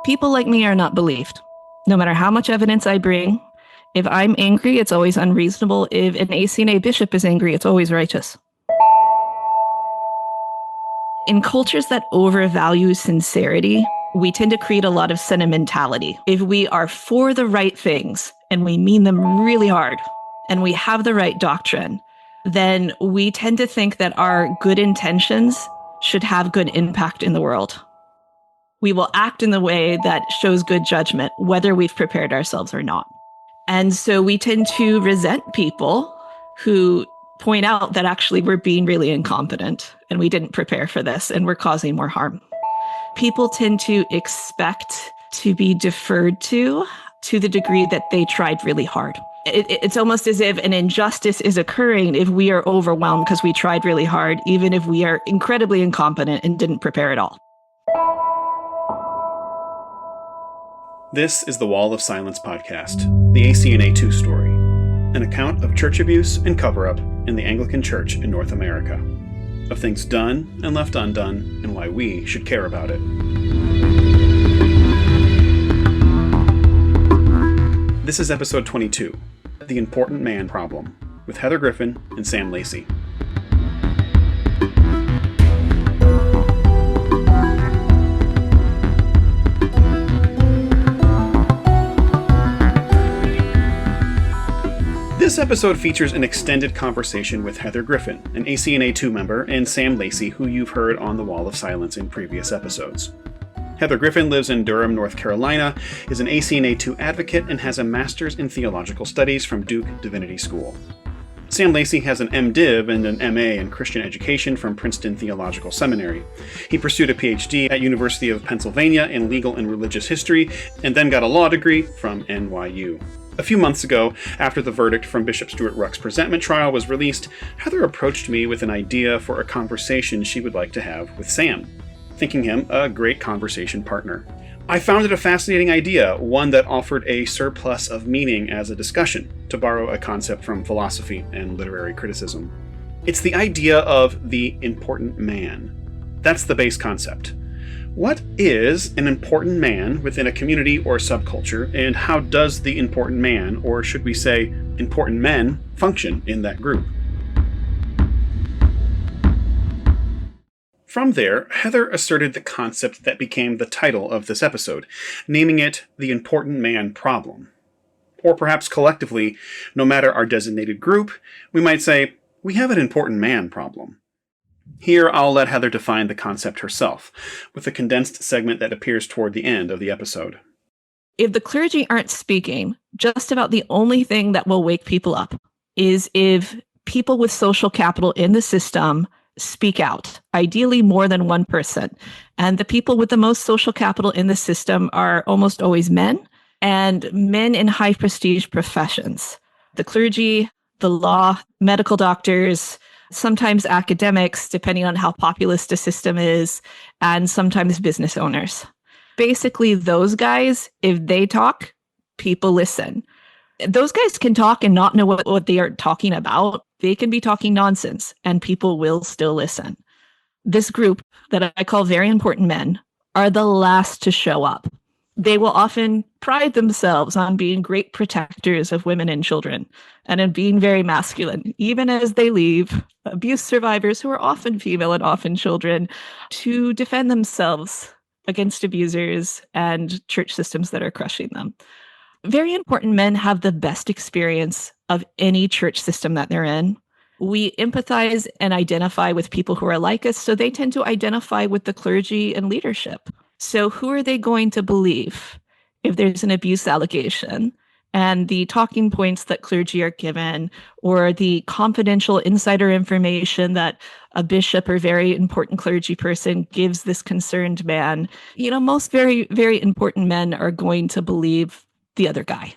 People like me are not believed. No matter how much evidence I bring, if I'm angry, it's always unreasonable. If an ACNA bishop is angry, it's always righteous. In cultures that overvalue sincerity, we tend to create a lot of sentimentality. If we are for the right things and we mean them really hard and we have the right doctrine, then we tend to think that our good intentions should have good impact in the world. We will act in the way that shows good judgment, whether we've prepared ourselves or not. And so we tend to resent people who point out that actually we're being really incompetent and we didn't prepare for this and we're causing more harm. People tend to expect to be deferred to the degree that they tried really hard. It's almost as if an injustice is occurring if we are overwhelmed because we tried really hard, even if we are incredibly incompetent and didn't prepare at all. This is the Wall of Silence podcast, the ACNAtoo story, an account of church abuse and cover-up in the Anglican Church in North America, of things done and left undone, and why we should care about it. This is episode 22, The Important Man Problem, with Heather Griffin and Sam Lacy. This episode features an extended conversation with Heather Griffin, an ACNAtoo member, and Sam Lacy, who you've heard on the Wall of Silence in previous episodes. Heather Griffin lives in Durham, North Carolina, is an ACNAtoo advocate, and has a master's in Theological Studies from Duke Divinity School. Sam Lacy has an MDiv and an MA in Christian education from Princeton Theological Seminary. He pursued a PhD at University of Pennsylvania in legal and religious history, and then got a law degree from NYU. A few months ago, after the verdict from Bishop Stuart Ruck's presentment trial was released, Heather approached me with an idea for a conversation she would like to have with Sam, thinking him a great conversation partner. I found it a fascinating idea, one that offered a surplus of meaning as a discussion, to borrow a concept from philosophy and literary criticism. It's the idea of the important man. That's the base concept. What is an important man within a community or subculture, and how does the important man, or should we say important men, function in that group? From there, Heather asserted the concept that became the title of this episode, naming it the Important Man Problem. Or perhaps collectively, no matter our designated group, we might say, we have an important man problem. Here, I'll let Heather define the concept herself, with a condensed segment that appears toward the end of the episode. If the clergy aren't speaking, just about the only thing that will wake people up is if people with social capital in the system speak out, ideally more than one person. And the people with the most social capital in the system are almost always men, and men in high prestige professions. The clergy, the law, medical doctors, sometimes academics, depending on how populist a system is, and sometimes business owners. Basically, those guys, if they talk, people listen. Those guys can talk and not know what they are talking about. They can be talking nonsense, and people will still listen. This group that I call very important men are the last to show up. They will often pride themselves on being great protectors of women and children and in being very masculine, even as they leave abuse survivors, who are often female and often children, to defend themselves against abusers and church systems that are crushing them. Very important men have the best experience of any church system that they're in. We empathize and identify with people who are like us, so they tend to identify with the clergy and leadership. So who are they going to believe if there's an abuse allegation and the talking points that clergy are given, or the confidential insider information that a bishop or very important clergy person gives this concerned man? Most very, very important men are going to believe the other guy.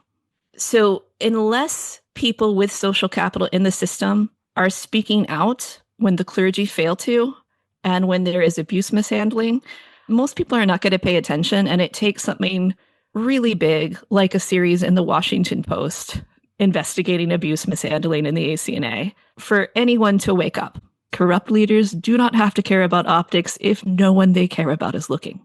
So unless people with social capital in the system are speaking out when the clergy fail to, and when there is abuse mishandling, most people are not going to pay attention, and it takes something really big, like a series in the Washington Post investigating abuse mishandling in the ACNA, for anyone to wake up. Corrupt leaders do not have to care about optics if no one they care about is looking.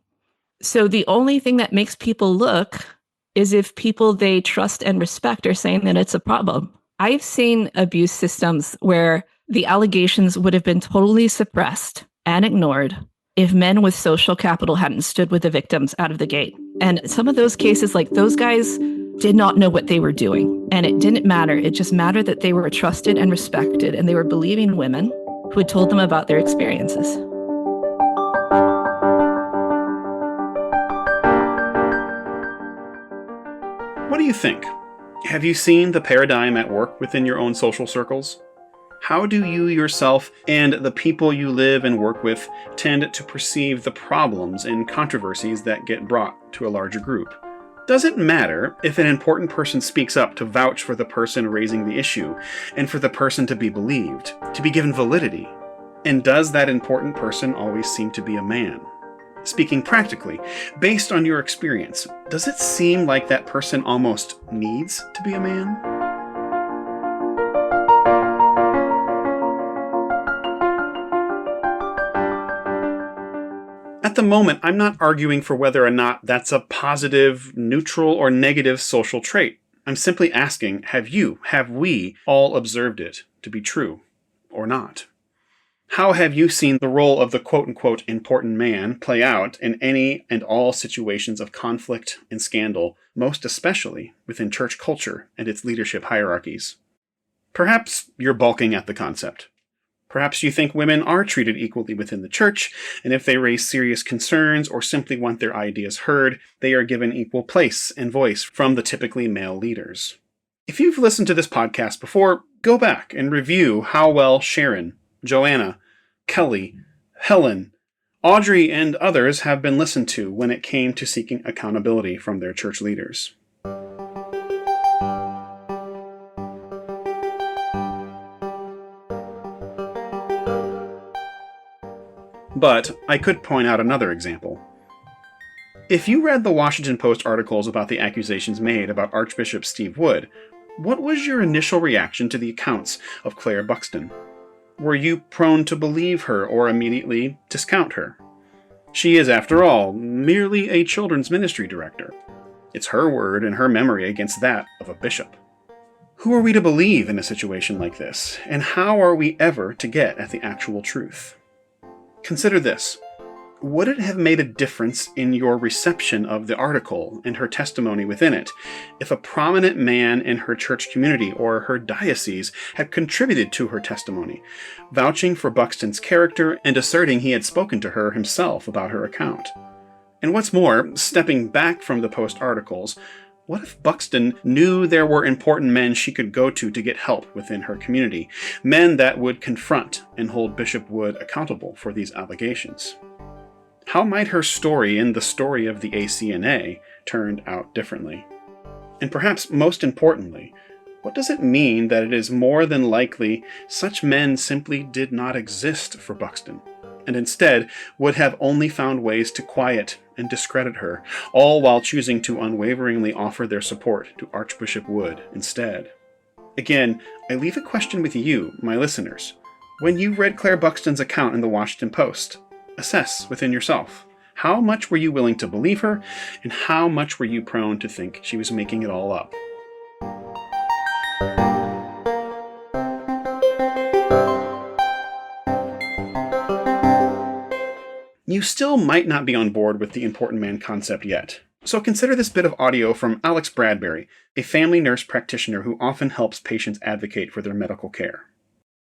So the only thing that makes people look is if people they trust and respect are saying that it's a problem. I've seen abuse systems where the allegations would have been totally suppressed and ignored if men with social capital hadn't stood with the victims out of the gate. And some of those cases, like those guys did not know what they were doing. And it didn't matter. It just mattered that they were trusted and respected, and they were believing women who had told them about their experiences. What do you think? Have you seen the paradigm at work within your own social circles? How do you yourself and the people you live and work with tend to perceive the problems and controversies that get brought to a larger group? Does it matter if an important person speaks up to vouch for the person raising the issue and for the person to be believed, to be given validity? And does that important person always seem to be a man? Speaking practically, based on your experience, does it seem like that person almost needs to be a man? At the moment, I'm not arguing for whether or not that's a positive, neutral, or negative social trait. I'm simply asking, have we all observed it to be true or not? How have you seen the role of the quote-unquote important man play out in any and all situations of conflict and scandal, most especially within church culture and its leadership hierarchies? Perhaps you're balking at the concept. Perhaps you think women are treated equally within the church, and if they raise serious concerns or simply want their ideas heard, they are given equal place and voice from the typically male leaders. If you've listened to this podcast before, go back and review how well Sharon, Joanna, Kelly, Helen, Audrey, and others have been listened to when it came to seeking accountability from their church leaders. But I could point out another example. If you read the Washington Post articles about the accusations made about Archbishop Steve Wood, what was your initial reaction to the accounts of Claire Buxton? Were you prone to believe her or immediately discount her? She is, after all, merely a children's ministry director. It's her word and her memory against that of a bishop. Who are we to believe in a situation like this, and how are we ever to get at the actual truth? Consider this. Would it have made a difference in your reception of the article and her testimony within it if a prominent man in her church community or her diocese had contributed to her testimony, vouching for Buxton's character and asserting he had spoken to her himself about her account? And what's more, stepping back from the Post articles, what if Buxton knew there were important men she could go to get help within her community, men that would confront and hold Bishop Wood accountable for these allegations? How might her story and the story of the ACNA turned out differently? And perhaps most importantly, what does it mean that it is more than likely such men simply did not exist for Buxton, and instead would have only found ways to quiet and discredit her, all while choosing to unwaveringly offer their support to Archbishop Wood instead? Again, I leave a question with you, my listeners. When you read Claire Buxton's account in the Washington Post, assess within yourself. How much were you willing to believe her, and how much were you prone to think she was making it all up? You still might not be on board with the important man concept yet. So consider this bit of audio from Alex Bradbury, a family nurse practitioner who often helps patients advocate for their medical care.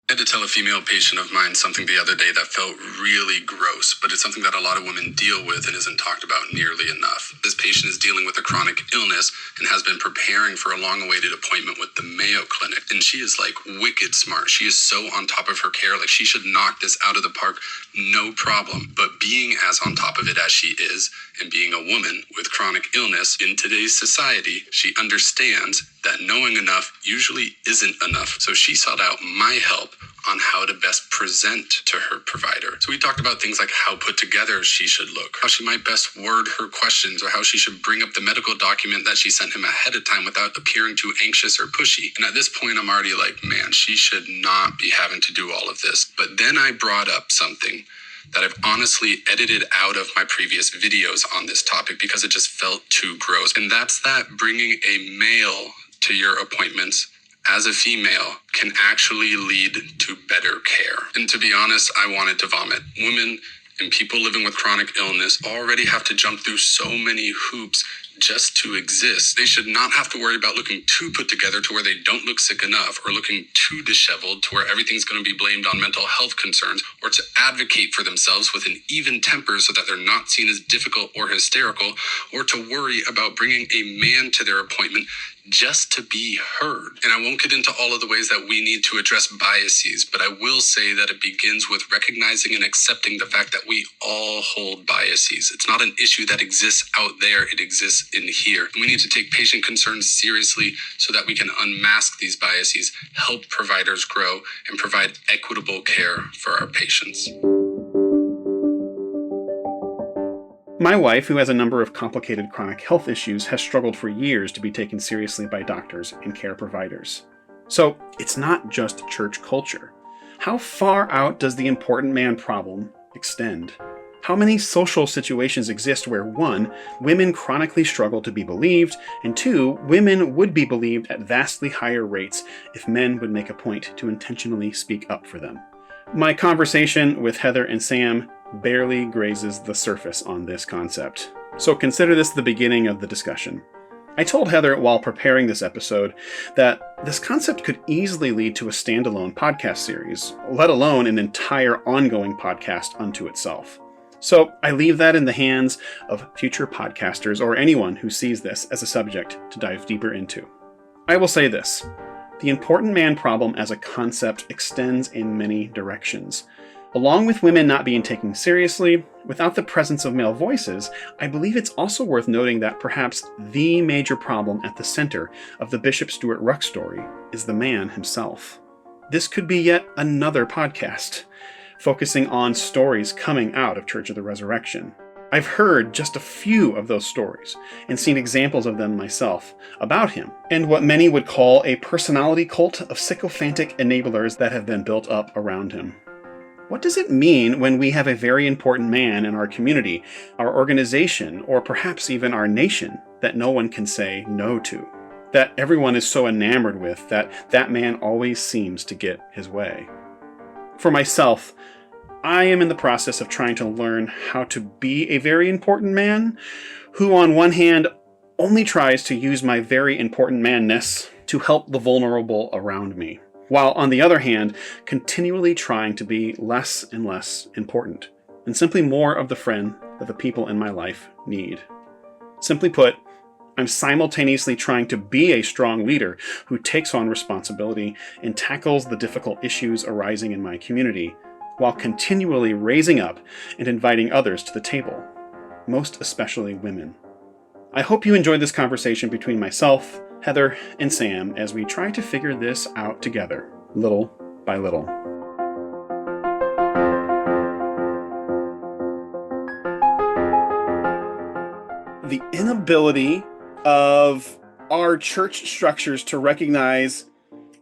I had to tell a female patient of mine something the other day that felt really gross, but it's something that a lot of women deal with and isn't talked about nearly enough. This patient is dealing with a chronic illness and has been preparing for a long-awaited appointment with the Mayo Clinic. And she is like wicked smart. She is so on top of her care. Like she should knock this out of the park, no problem. But being as on top of it as she is, and being a woman with chronic illness in today's society, she understands that knowing enough usually isn't enough. So she sought out my help on how to best present to her provider. So we talked about things like how put together she should look, how she might best word her questions, or how she should bring up the medical document that she sent him ahead of time without appearing too anxious or pushy. And at this point, I'm already like, man, she should not be having to do all of this. But then I brought up something that I've honestly edited out of my previous videos on this topic because it just felt too gross. And that's that bringing a male to your appointments as a female can actually lead to better care. And to be honest, I wanted to vomit. Women and people living with chronic illness already have to jump through so many hoops just to exist. They should not have to worry about looking too put together to where they don't look sick enough, or looking too disheveled to where everything's going to be blamed on mental health concerns, or to advocate for themselves with an even temper so that they're not seen as difficult or hysterical, or to worry about bringing a man to their appointment just to be heard. And I won't get into all of the ways that we need to address biases, but I will say that it begins with recognizing and accepting the fact that we all hold biases. It's not an issue that exists out there, it exists in here. And we need to take patient concerns seriously so that we can unmask these biases, help providers grow, and provide equitable care for our patients. My wife, who has a number of complicated chronic health issues, has struggled for years to be taken seriously by doctors and care providers. So it's not just church culture. How far out does the important man problem extend? How many social situations exist where 1, women chronically struggle to be believed, and 2, women would be believed at vastly higher rates if men would make a point to intentionally speak up for them? My conversation with Heather and Sam barely grazes the surface on this concept. So consider this the beginning of the discussion. I told Heather while preparing this episode that this concept could easily lead to a standalone podcast series, let alone an entire ongoing podcast unto itself. So I leave that in the hands of future podcasters or anyone who sees this as a subject to dive deeper into. I will say this: the important man problem as a concept extends in many directions. Along with women not being taken seriously, without the presence of male voices, I believe it's also worth noting that perhaps the major problem at the center of the Bishop Stuart Ruck story is the man himself. This could be yet another podcast, focusing on stories coming out of Church of the Resurrection. I've heard just a few of those stories and seen examples of them myself about him, and what many would call a personality cult of sycophantic enablers that have been built up around him. What does it mean when we have a very important man in our community, our organization, or perhaps even our nation that no one can say no to? That everyone is so enamored with that that man always seems to get his way. For myself, I am in the process of trying to learn how to be a very important man who, on one hand, only tries to use my very important manness to help the vulnerable around me, while on the other hand, continually trying to be less and less important, and simply more of the friend that the people in my life need. Simply put, I'm simultaneously trying to be a strong leader who takes on responsibility and tackles the difficult issues arising in my community, while continually raising up and inviting others to the table, most especially women. I hope you enjoyed this conversation between myself, Heather, and Sam as we try to figure this out together, little by little. The inability of our church structures to recognize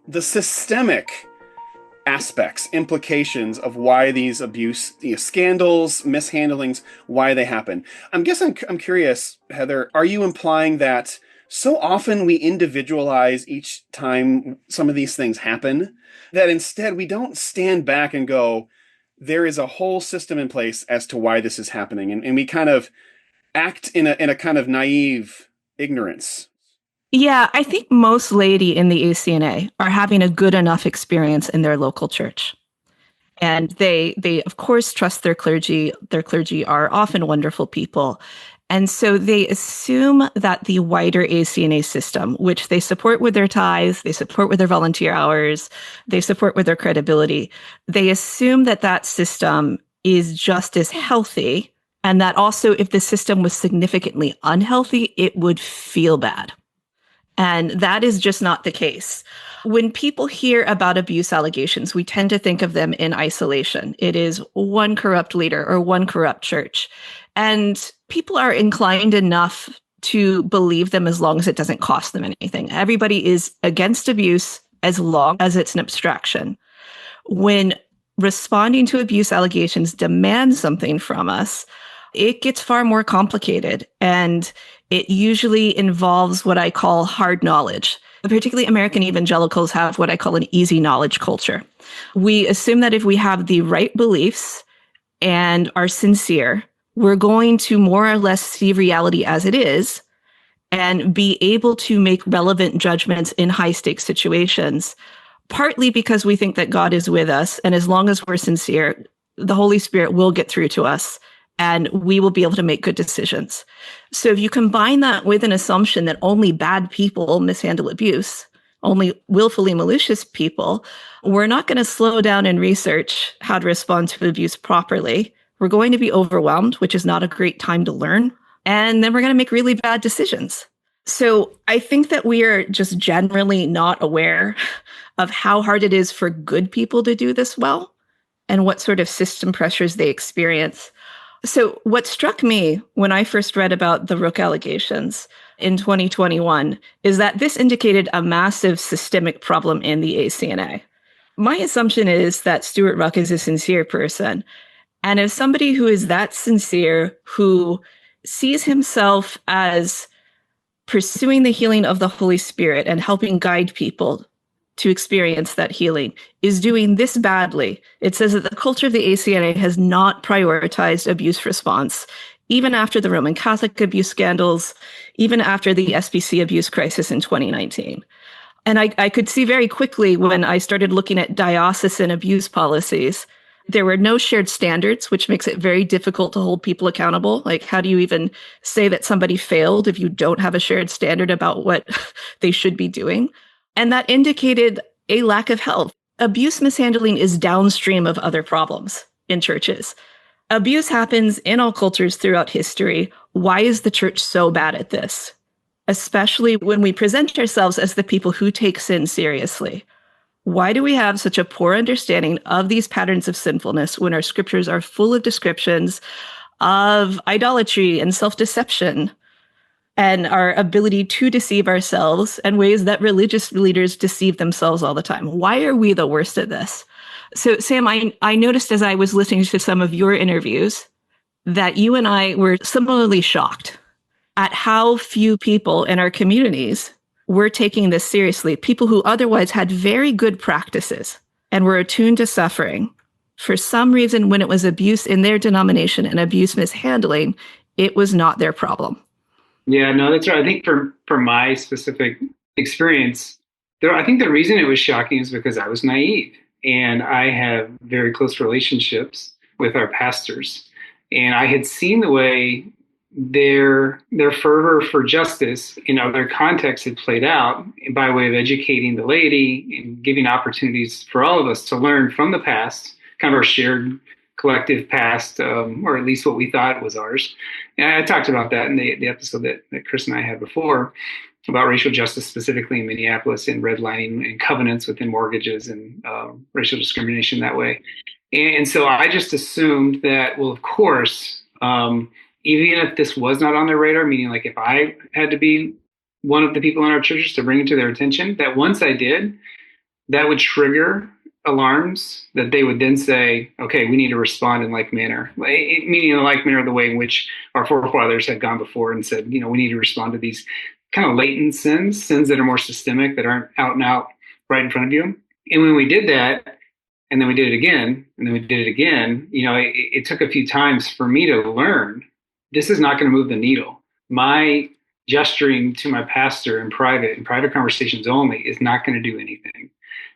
the systemic aspects, implications of why these abuse, scandals, mishandlings, why they happen. I'm curious, Heather, are you implying that so often we individualize each time some of these things happen, that instead we don't stand back and go, there is a whole system in place as to why this is happening, and we kind of act in a kind of naive ignorance? Yeah, I think most laity in the ACNA are having a good enough experience in their local church. And they of course trust their clergy. Their clergy are often wonderful people. And so they assume that the wider ACNA system, which they support with their tithes, they support with their volunteer hours, they support with their credibility, they assume that that system is just as healthy, and that also if the system was significantly unhealthy, it would feel bad. And that is just not the case. When people hear about abuse allegations, we tend to think of them in isolation. It is one corrupt leader or one corrupt church. And people are inclined enough to believe them as long as it doesn't cost them anything. Everybody is against abuse as long as it's an abstraction. When responding to abuse allegations demands something from us, it gets far more complicated. And it usually involves what I call hard knowledge. Particularly American evangelicals have what I call an easy knowledge culture. We assume that if we have the right beliefs and are sincere, we're going to more or less see reality as it is and be able to make relevant judgments in high stakes situations, partly because we think that God is with us. And as long as we're sincere, the Holy Spirit will get through to us and we will be able to make good decisions. So if you combine that with an assumption that only bad people mishandle abuse, only willfully malicious people, we're not going to slow down and research how to respond to abuse properly. We're going to be overwhelmed, which is not a great time to learn. And then we're going to make really bad decisions. So I think that we are just generally not aware of how hard it is for good people to do this well and what sort of system pressures they experience. So what struck me when I first read about the Rook allegations in 2021 is that this indicated a massive systemic problem in the ACNA. My assumption is that Stuart Ruck is a sincere person. And as somebody who is that sincere, who sees himself as pursuing the healing of the Holy Spirit and helping guide people to experience that healing, is doing this badly. It says that the culture of the ACNA has not prioritized abuse response, even after the Roman Catholic abuse scandals, even after the SBC abuse crisis in 2019. And I could see very quickly when I started looking at diocesan abuse policies, there were no shared standards, which makes it very difficult to hold people accountable. Like, how do you even say that somebody failed if you don't have a shared standard about what they should be doing? And that indicated a lack of health. Abuse mishandling is downstream of other problems in churches. Abuse happens in all cultures throughout history. Why is the church so bad at this? Especially when we present ourselves as the people who take sin seriously. Why do we have such a poor understanding of these patterns of sinfulness when our scriptures are full of descriptions of idolatry and self-deception and our ability to deceive ourselves and ways that religious leaders deceive themselves all the time? Why are we the worst at this? So, Sam, I noticed as I was listening to some of your interviews that you and I were similarly shocked at how few people in our communities were taking this seriously. People who otherwise had very good practices and were attuned to suffering. For some reason, when it was abuse in their denomination and abuse mishandling, it was not their problem. Yeah, no, that's right. I think for my specific experience, I think the reason it was shocking is because I was naive and I have very close relationships with our pastors. And I had seen the way their fervor for justice in other contexts had played out by way of educating the laity and giving opportunities for all of us to learn from the past, kind of our shared collective past, or at least what we thought was ours. And I talked about that in the episode that Chris and I had before about racial justice, specifically in Minneapolis, and redlining and covenants within mortgages and racial discrimination that way. And so I just assumed that, well, of course, even if this was not on their radar, meaning like if I had to be one of the people in our churches to bring it to their attention, that once I did, that would trigger alarms that they would then say, okay, we need to respond in like manner, meaning in like manner the way in which our forefathers had gone before and said, we need to respond to these kind of latent sins that are more systemic, that aren't out and out right in front of you. And when we did that, and then we did it again, and then we did it again, it took a few times for me to learn this is not going to move the needle. My gesturing to my pastor in private conversations only, is not going to do anything.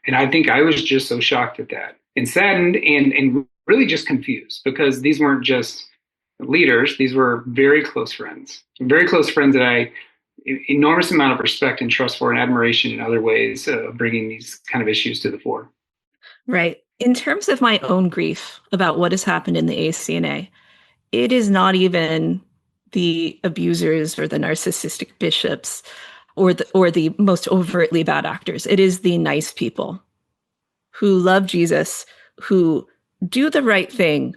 And I think I was just so shocked at that and saddened and really just confused, because these weren't just leaders. These were very close friends that I enormous amount of respect and trust for, and admiration in other ways of bringing these kind of issues to the fore. Right. In terms of my own grief about what has happened in the ACNA, it is not even the abusers or the narcissistic bishops or the most overtly bad actors. It is the nice people who love Jesus, who do the right thing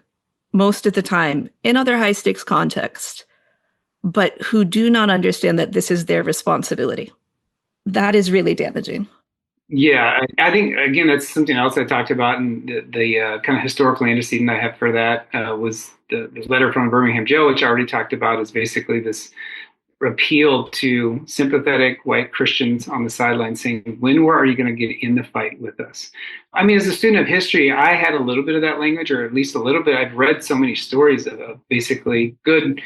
most of the time in other high stakes contexts, but who do not understand that this is their responsibility. That is really damaging. Yeah, I think again that's something else I talked about, and the kind of historical antecedent I have for that was the letter from Birmingham jail, which I already talked about, is basically this appeal to sympathetic white Christians on the sidelines saying, when are you going to get in the fight with us? I mean, as a student of history, I had a little bit of that language, or at least a little bit. I've read so many stories of basically good,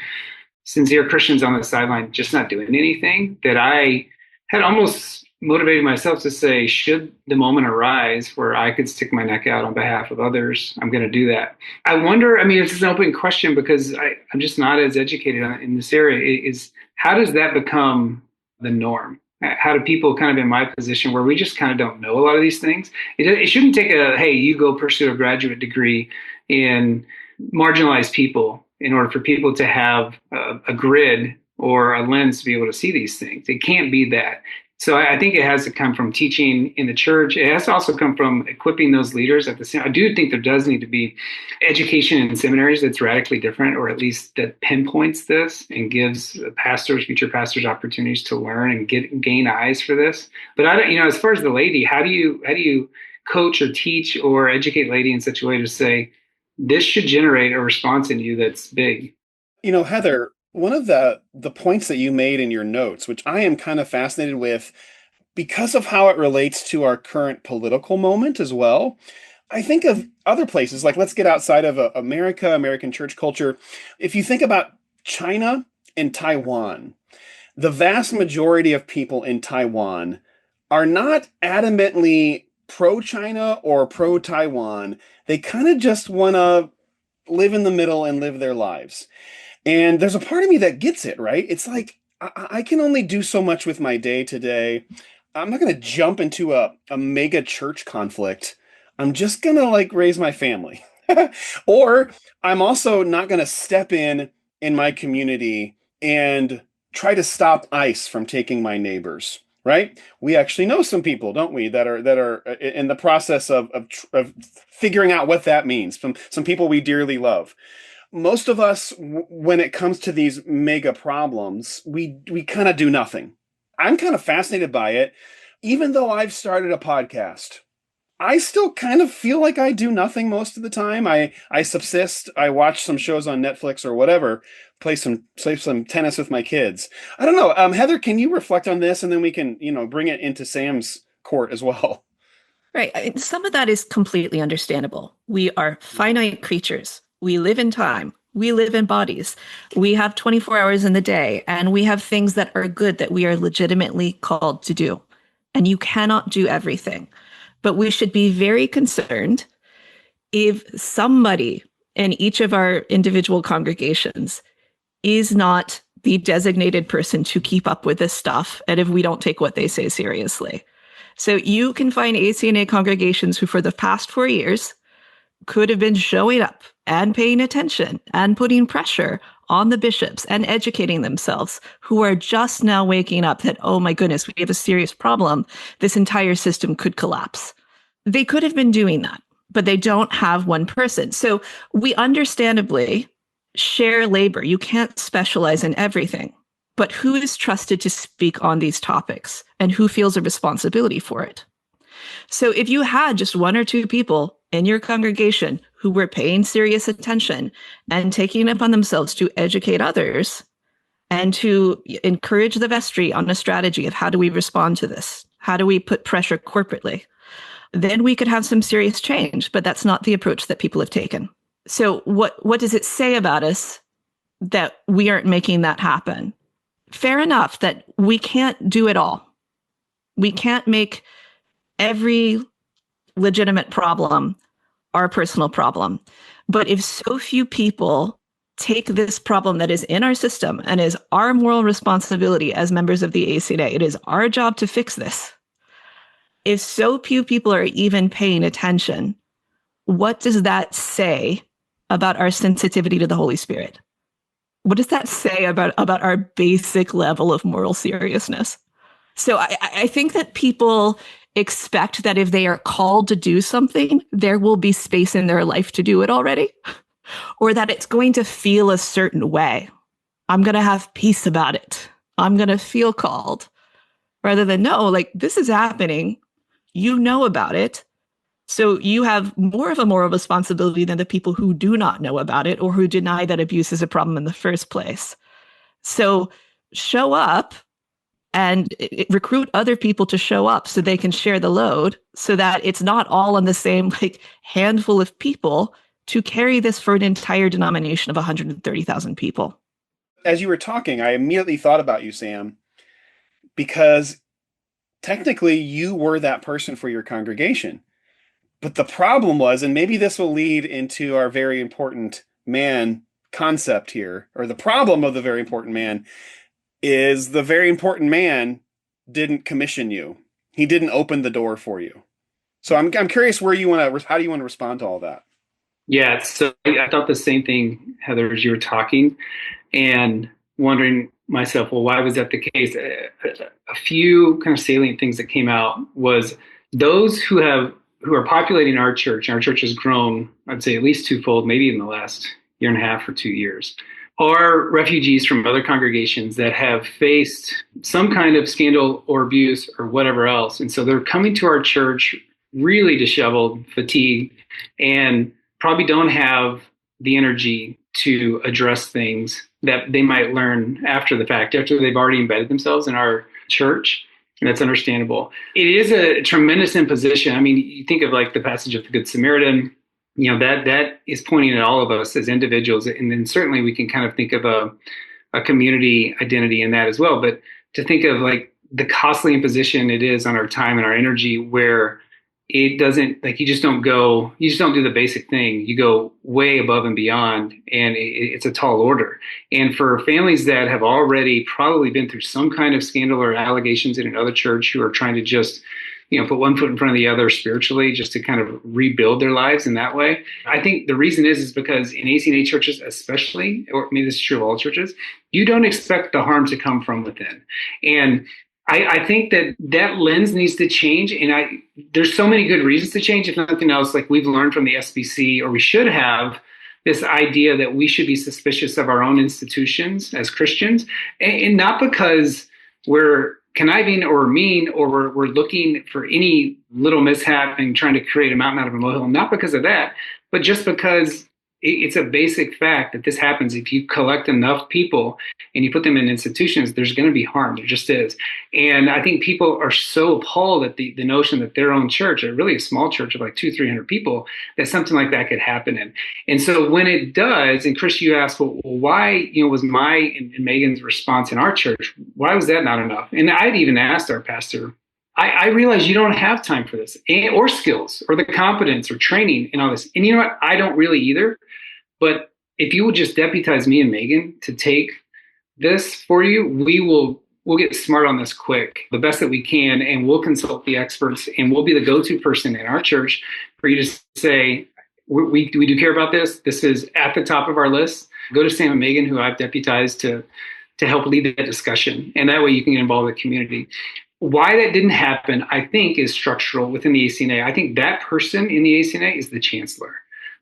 sincere Christians on the sideline just not doing anything, that I had almost motivated myself to say, should the moment arise where I could stick my neck out on behalf of others, I'm going to do that. I wonder, I mean, it's an open question because I'm just not as educated in this area, is how does that become the norm? How do people kind of in my position where we just kind of don't know a lot of these things? It shouldn't take hey, you go pursue a graduate degree in marginalized people in order for people to have a grid or a lens to be able to see these things. It can't be that. So I think it has to come from teaching in the church. It has to also come from equipping those leaders at the same. I do think there does need to be education in seminaries that's radically different, or at least that pinpoints this and gives pastors, future pastors, opportunities to learn and gain eyes for this. But I don't, as far as the laity, how do you coach or teach or educate laity in such a way to say this should generate a response in you that's big? Heather, one of the points that you made in your notes, which I am kind of fascinated with because of how it relates to our current political moment as well. I think of other places, like let's get outside of America, American church culture. If you think about China and Taiwan, the vast majority of people in Taiwan are not adamantly pro-China or pro-Taiwan. They kind of just want to live in the middle and live their lives. And there's a part of me that gets it, right? It's like, I can only do so much with my day to day. I'm not going to jump into a mega church conflict. I'm just going to raise my family. Or I'm also not going to step in my community and try to stop ICE from taking my neighbors, right? We actually know some people, don't we, that are in the process of figuring out what that means. Some people we dearly love. Most of us, when it comes to these mega problems, we kind of do nothing. I'm kind of fascinated by it. Even though I've started a podcast, I still kind of feel like I do nothing most of the time. I subsist. I watch some shows on Netflix or whatever, play some tennis with my kids. I don't know. Heather, can you reflect on this, and then we can, bring it into Sam's court as well? Right. Some of that is completely understandable. We are finite creatures. We live in time. We live in bodies. We have 24 hours in the day, and we have things that are good that we are legitimately called to do. And you cannot do everything. But we should be very concerned if somebody in each of our individual congregations is not the designated person to keep up with this stuff, and if we don't take what they say seriously. So you can find ACNA congregations who for the past 4 years could have been showing up and paying attention and putting pressure on the bishops and educating themselves, who are just now waking up that, oh my goodness, we have a serious problem. This entire system could collapse. They could have been doing that, but they don't have one person. So we understandably share labor. You can't specialize in everything, but who is trusted to speak on these topics and who feels a responsibility for it? So if you had just one or two people in your congregation who were paying serious attention and taking it upon themselves to educate others and to encourage the vestry on a strategy of how do we respond to this? How do we put pressure corporately? Then we could have some serious change, but that's not the approach that people have taken. So what does it say about us that we aren't making that happen? Fair enough that we can't do it all. We can't make every legitimate problem our personal problem. But if so few people take this problem that is in our system and is our moral responsibility as members of the ACNA, it is our job to fix this. If so few people are even paying attention, what does that say about our sensitivity to the Holy Spirit? What does that say about our basic level of moral seriousness? So I think that people expect that if they are called to do something, there will be space in their life to do it already, or that it's going to feel a certain way. I'm going to have peace about it. I'm going to feel called, rather than no, this is happening. you know about it. So you have more of a moral responsibility than the people who do not know about it or who deny that abuse is a problem in the first place. So show up and recruit other people to show up so they can share the load, so that it's not all on the same handful of people to carry this for an entire denomination of 130,000 people. As you were talking, I immediately thought about you, Sam, because technically you were that person for your congregation. But the problem was, and maybe this will lead into our very important man concept here, or the problem of the very important man, is the very important man didn't commission you. He didn't open the door for you. So I'm curious how do you want to respond to all that? Yeah, so I thought the same thing, Heather, as you were talking, and wondering myself, well, why was that the case? A few kind of salient things that came out was those who are populating our church, and our church has grown, I'd say at least twofold, maybe in the last year and a half or 2 years, are refugees from other congregations that have faced some kind of scandal or abuse or whatever else. And so they're coming to our church really disheveled, fatigued, and probably don't have the energy to address things that they might learn after the fact, after they've already embedded themselves in our church. And that's understandable. It is a tremendous imposition. I mean, you think of the passage of the Good Samaritan, that is pointing at all of us as individuals. And then certainly we can kind of think of a community identity in that as well. But to think of the costly imposition it is on our time and our energy, where it doesn't, you just don't do the basic thing. You go way above and beyond, and it's a tall order. And for families that have already probably been through some kind of scandal or allegations in another church, who are trying to just, put one foot in front of the other spiritually, just to kind of rebuild their lives in that way. I think the reason is because in ACNA churches especially, or maybe this is true of all churches, you don't expect the harm to come from within. And I think that lens needs to change. And there's so many good reasons to change. If nothing else, we've learned from the SBC, or we should have, this idea that we should be suspicious of our own institutions as Christians, and not because we're conniving or mean, or we're looking for any little mishap and trying to create a mountain out of a molehill, not because of that, but just because it's a basic fact that this happens. If you collect enough people and you put them in institutions, there's going to be harm. There just is. And I think people are so appalled at the notion that their own church, really a small church of 200-300 people, that something like that could happen in. And so when it does, and Chris, you asked, well, why, was my and Megan's response in our church, why was that not enough? And I'd even asked our pastor, I realize you don't have time for this, or skills, or the competence, or training, and all this. And you know what? I don't really either. But if you will just deputize me and Megan to take this for you, we'll get smart on this quick, the best that we can, and we'll consult the experts, and we'll be the go-to person in our church for you to say, we do care about this. This is at the top of our list. Go to Sam and Megan, who I've deputized to help lead that discussion. And that way you can get involved with the community. Why that didn't happen, I think, is structural within the ACNA. I think that person in the ACNA is the chancellor.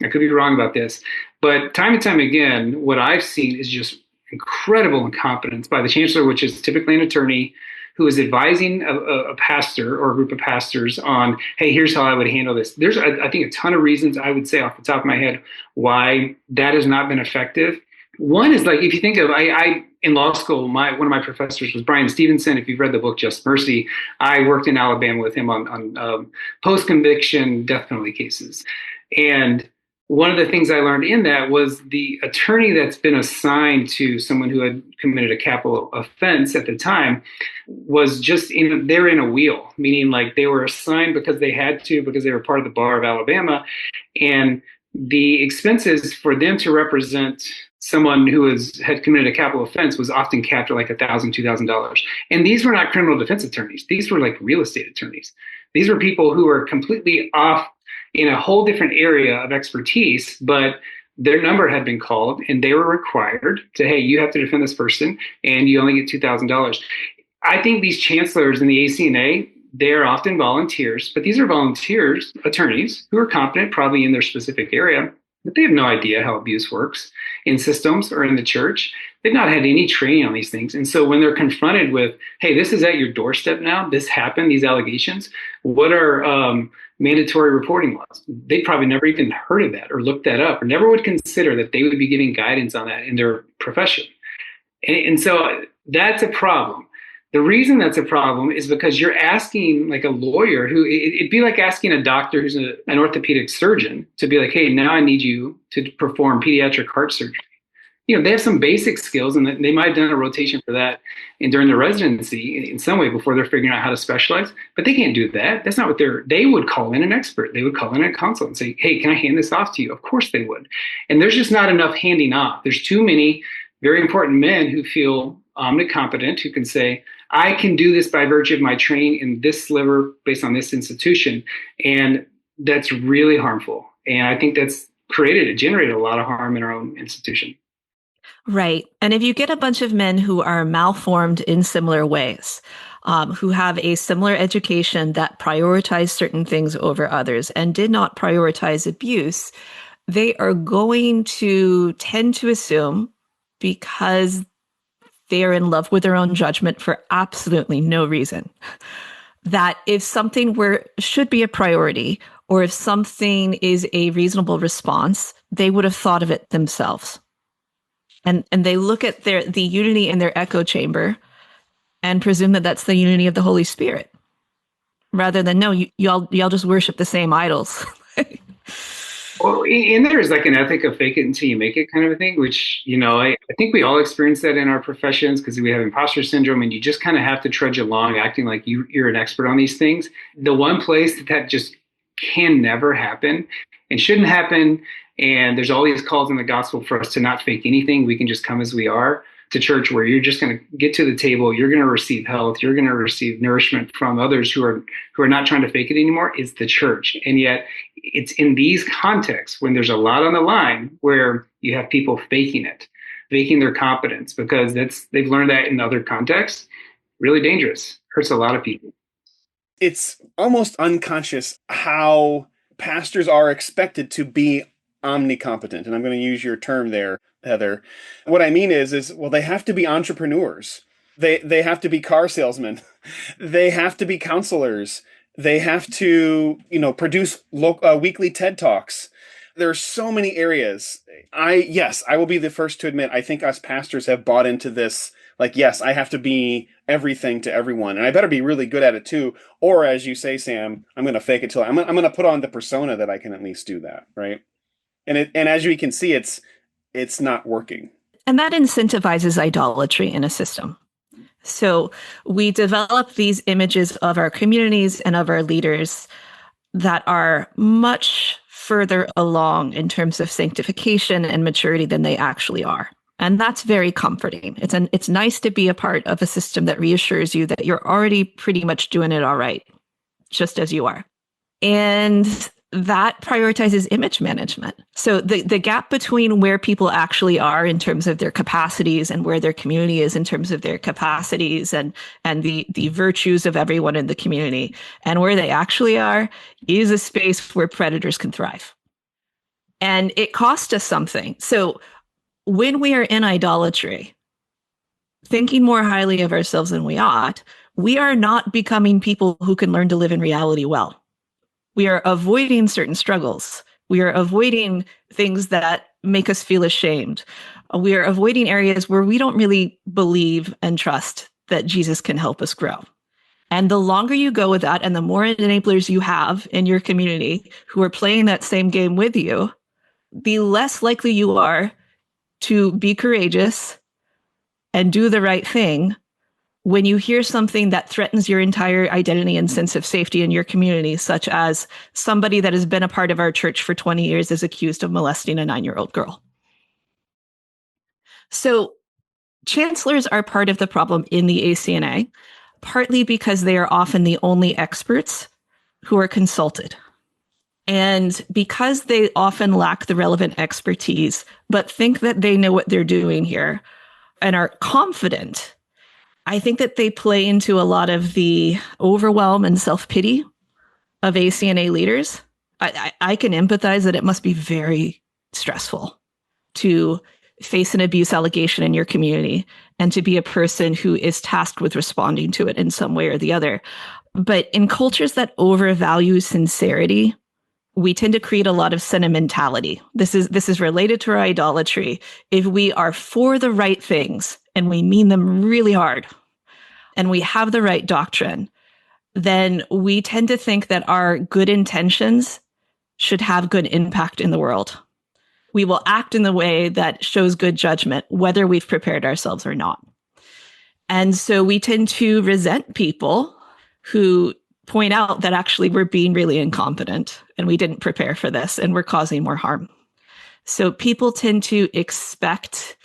I could be wrong about this, but time and time again, what I've seen is just incredible incompetence by the chancellor, which is typically an attorney who is advising a pastor or a group of pastors on, hey, here's how I would handle this. There's, I think, a ton of reasons I would say off the top of my head why that has not been effective. One is if you think of, I in law school, one of my professors was Brian Stevenson. If you've read the book Just Mercy, I worked in Alabama with him on post-conviction death penalty cases. And one of the things I learned in that was the attorney that's been assigned to someone who had committed a capital offense at the time was just they're in a wheel, meaning they were assigned because they had to, because they were part of the bar of Alabama. And the expenses for them to represent someone who had committed a capital offense was often capped at $1,000, $2,000. And these were not criminal defense attorneys. These were real estate attorneys. These were people who were completely off in a whole different area of expertise, but their number had been called and they were required to, hey, you have to defend this person and you only get $2,000. I think these chancellors in the ACNA, they're often volunteers, but these are volunteers, attorneys who are competent, probably in their specific area, but they have no idea how abuse works in systems or in the church. They've not had any training on these things. And so when they're confronted with, hey, this is at your doorstep now, this happened, these allegations, what are mandatory reporting laws? They probably never even heard of that or looked that up, or never would consider that they would be giving guidance on that in their profession. And so that's a problem. The reason that's a problem is because you're asking like a lawyer who, it'd be like asking a doctor who's an orthopedic surgeon to be like, hey, now I need you to perform pediatric heart surgery. They have some basic skills, and they might have done a rotation for that during their residency in some way before they're figuring out how to specialize, but they can't do that. That's not what they would call in an expert. They would call in a consultant and say, hey, can I hand this off to you? Of course they would. And there's just not enough handing off. There's too many very important men who feel omnicompetent, who can say, I can do this by virtue of my training in this sliver based on this institution. And that's really harmful. And I think that's generated a lot of harm in our own institution. Right. And if you get a bunch of men who are malformed in similar ways, who have a similar education that prioritize certain things over others and did not prioritize abuse, they are going to tend to assume, because they are in love with their own judgment for absolutely no reason, that if something should be a priority, or if something is a reasonable response, they would have thought of it themselves. And they look at the unity in their echo chamber and presume that that's the unity of the Holy Spirit, rather than, no, y'all just worship the same idols. Well, and there's like an ethic of fake it until you make it kind of a thing, which, I think we all experience that in our professions because we have imposter syndrome, and you just kind of have to trudge along acting like you're an expert on these things. The one place that just can never happen and shouldn't happen, and there's all these calls in the gospel for us to not fake anything. We can just come as we are to church, where you're just going to get to the table. You're going to receive health. You're going to receive nourishment from others who are not trying to fake it anymore. Is the church. And yet it's in these contexts when there's a lot on the line where you have people faking it, faking their competence, because they've learned that in other contexts. Really dangerous. Hurts a lot of people. It's almost unconscious how pastors are expected to be omnicompetent. And I'm going to use your term there, Heather. What I mean is they have to be entrepreneurs. They have to be car salesmen. They have to be counselors. They have to, produce weekly TED Talks. There's so many areas. I will be the first to admit, I think us pastors have bought into this, like, yes, I have to be everything to everyone, and I better be really good at it too. Or as you say, Sam, I'm going to fake it till I'm going to put on the persona that I can at least do that, right? And as we can see, it's not working. And that incentivizes idolatry in a system. So we develop these images of our communities and of our leaders that are much further along in terms of sanctification and maturity than they actually are. And that's very comforting. It's nice to be a part of a system that reassures you that you're already pretty much doing it all right, just as you are. And that prioritizes image management. So the gap between where people actually are in terms of their capacities and where their community is in terms of their capacities and the virtues of everyone in the community and where they actually are is a space where predators can thrive. And it costs us something. So when we are in idolatry, thinking more highly of ourselves than we ought, we are not becoming people who can learn to live in reality well. We are avoiding certain struggles. We are avoiding things that make us feel ashamed. We are avoiding areas where we don't really believe and trust that Jesus can help us grow. And the longer you go with that, and the more enablers you have in your community who are playing that same game with you, the less likely you are to be courageous and do the right thing when you hear something that threatens your entire identity and sense of safety in your community, such as somebody that has been a part of our church for 20 years is accused of molesting a 9-year-old girl. So chancellors are part of the problem in the ACNA, partly because they are often the only experts who are consulted. And because they often lack the relevant expertise, but think that they know what they're doing here and are confident, I think that they play into a lot of the overwhelm and self-pity of ACNA leaders. I can empathize that it must be very, stressful to face an abuse allegation in your community and to be a person who is tasked with responding to it in some way or the other. But in cultures that overvalue sincerity, we tend to create a lot of sentimentality. This is related to our idolatry. If we are for the right things and we mean them really hard and we have the right doctrine, then we tend to think that our good intentions should have good impact in the world. We will act in the way that shows good judgment, whether we've prepared ourselves or not. And so we tend to resent people who point out that actually we're being really incompetent and we didn't prepare for this and we're causing more harm. So people tend to expect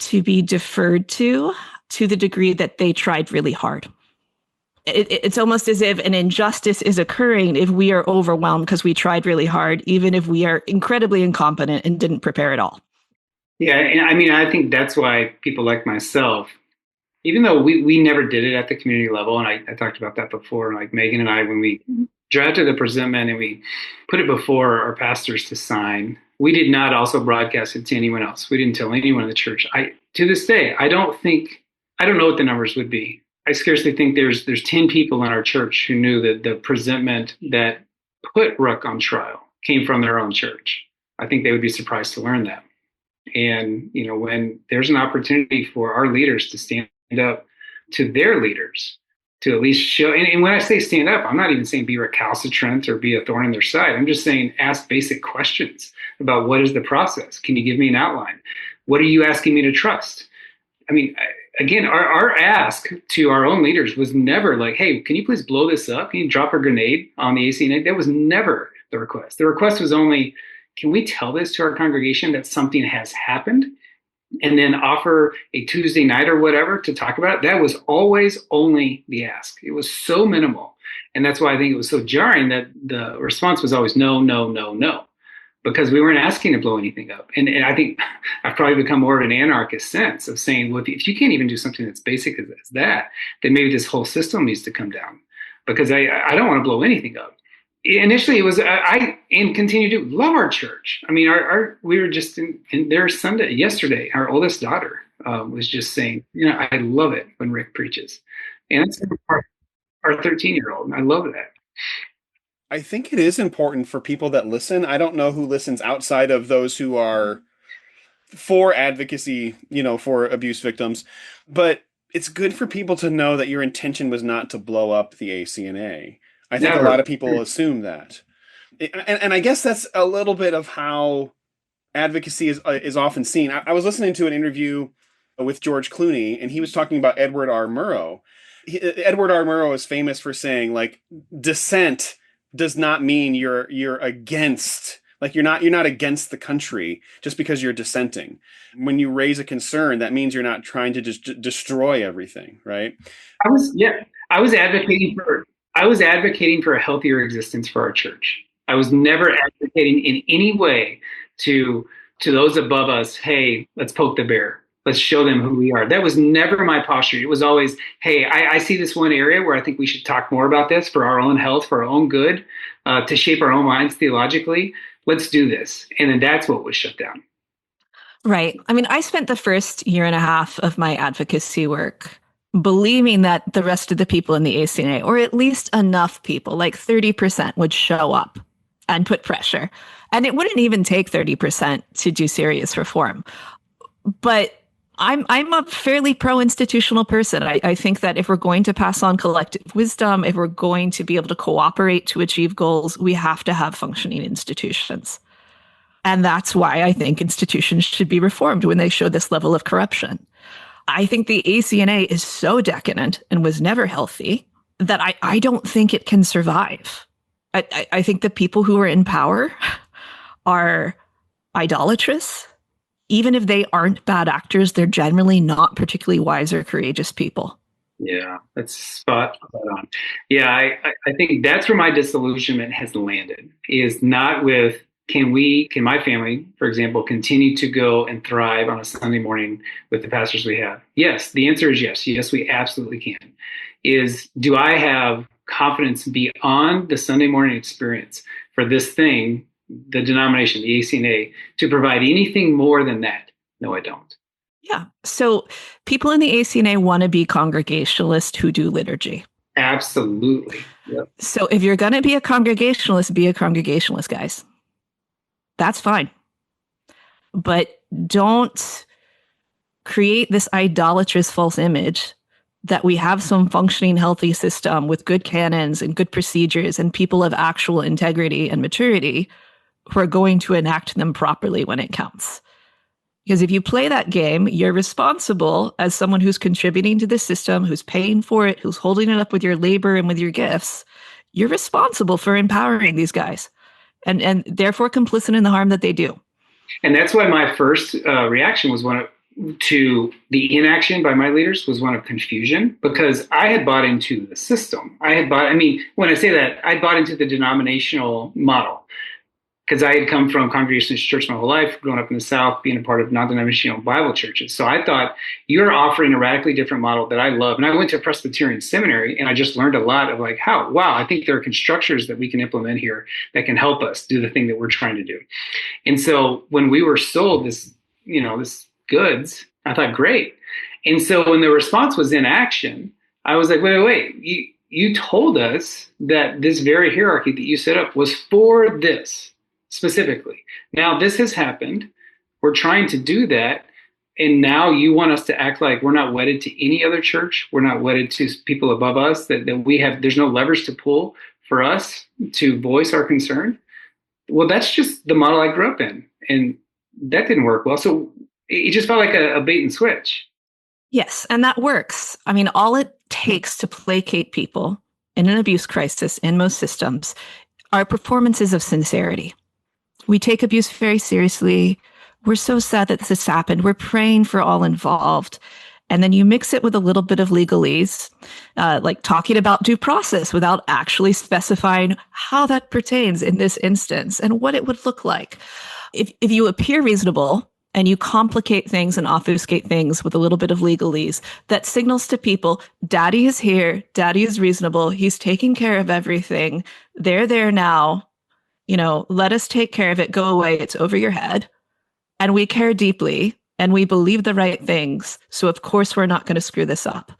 to be deferred to the degree that they tried really hard. It's almost as if an injustice is occurring if we are overwhelmed because we tried really hard, even if we are incredibly incompetent and didn't prepare at all. Yeah, and I mean, I think that's why people like myself, even though we never did it at the community level, and I talked about that before, like Megan and I, when we drafted the presentment and we put it before our pastors to sign, we did not also broadcast it to anyone else. We didn't tell anyone in the church. To this day, I don't know what the numbers would be. I scarcely think there's 10 people in our church who knew that the presentment that put Rook on trial came from their own church. I think they would be surprised to learn that. And, when there's an opportunity for our leaders to stand up to their leaders, to at least show, and when I say stand up, I'm not even saying be recalcitrant or be a thorn in their side. I'm just saying ask basic questions about what is the process. Can you give me an outline? What are you asking me to trust? I mean, again, our ask to our own leaders was never like, hey, can you please blow this up? Can you drop a grenade on the ACNA? That was never the request. The request was only, can we tell this to our congregation that something has happened and then offer a Tuesday night or whatever to talk about it? That was always only the ask. It was so minimal. And that's why I think it was so jarring that the response was always no, no, no, no. Because we weren't asking to blow anything up. And I think I've probably become more of an anarchist sense of saying, well, if you can't even do something that's basic as that, then maybe this whole system needs to come down. Because I don't want to blow anything up. Initially, it was, and continue to love our church. I mean, we were just in there yesterday, our oldest daughter was just saying, I love it when Rick preaches. And that's our 13-year-old. And I love that. I think it is important for people that listen. I don't know who listens outside of those who are for advocacy, for abuse victims, but it's good for people to know that your intention was not to blow up the ACNA. I think a lot of people assume that. And I guess that's a little bit of how advocacy is often seen. I was listening to an interview with George Clooney, and he was talking about Edward R. Murrow. Edward R. Murrow is famous for saying, like, dissent does not mean you're against, like you're not against the country just because you're dissenting. When you raise a concern, that means you're not trying to just destroy everything, right? I was advocating for a healthier existence for our church. I was never advocating in any way to those above us, hey, let's poke the bear. Let's show them who we are. That was never my posture. It was always, hey, I see this one area where I think we should talk more about this for our own health, for our own good, to shape our own minds theologically. Let's do this. And then that's what was shut down. Right. I mean, I spent the first year and a half of my advocacy work believing that the rest of the people in the ACNA, or at least enough people, like 30%, would show up and put pressure. And it wouldn't even take 30% to do serious reform. But I'm a fairly pro-institutional person. I think that if we're going to pass on collective wisdom, if we're going to be able to cooperate to achieve goals, we have to have functioning institutions. And that's why I think institutions should be reformed when they show this level of corruption. I think the ACNA is so decadent and was never healthy that I don't think it can survive. I think the people who are in power are idolatrous. Even if they aren't bad actors, they're generally not particularly wise or courageous people. Yeah, that's spot on. Yeah, I think that's where my disillusionment has landed, is not with, can my family, for example, continue to go and thrive on a Sunday morning with the pastors we have? Yes, the answer is yes. Yes, we absolutely can. Do I have confidence beyond the Sunday morning experience for this thing the denomination, the ACNA, to provide anything more than that. No, I don't. Yeah. So people in the ACNA want to be Congregationalists who do liturgy. Absolutely. Yep. So if you're going to be a Congregationalist, be a Congregationalist, guys. That's fine. But don't create this idolatrous false image that we have some functioning, healthy system with good canons and good procedures and people of actual integrity and maturity who are going to enact them properly when it counts. Because if you play that game, you're responsible as someone who's contributing to the system, who's paying for it, who's holding it up with your labor and with your gifts. You're responsible for empowering these guys and therefore complicit in the harm that they do. And that's why my first reaction was to the inaction by my leaders was one of confusion, because I had bought into the system. When I say that, I bought into the denominational model, because I had come from Congregationalist church my whole life, growing up in the South, being a part of non-denominational Bible churches. So I thought, you're offering a radically different model that I love. And I went to a Presbyterian seminary, and I just learned a lot of I think there are constructors that we can implement here that can help us do the thing that we're trying to do. And so when we were sold this goods, I thought, great. And so when the response was inaction, I was like, wait, you told us that this very hierarchy that you set up was for this specifically. Now this has happened. We're trying to do that. And now you want us to act like we're not wedded to any other church. We're not wedded to people above us, that there's no levers to pull for us to voice our concern. Well, that's just the model I grew up in. And that didn't work well. So it just felt like a bait and switch. Yes, and that works. I mean, all it takes to placate people in an abuse crisis in most systems are performances of sincerity. We take abuse very seriously. We're so sad that this has happened. We're praying for all involved. And then you mix it with a little bit of legalese, like talking about due process without actually specifying how that pertains in this instance and what it would look like. If you appear reasonable and you complicate things and obfuscate things with a little bit of legalese, that signals to people, Daddy is here, Daddy is reasonable, he's taking care of everything, they're there now, let us take care of it, go away, it's over your head. And we care deeply, and we believe the right things, so of course we're not going to screw this up.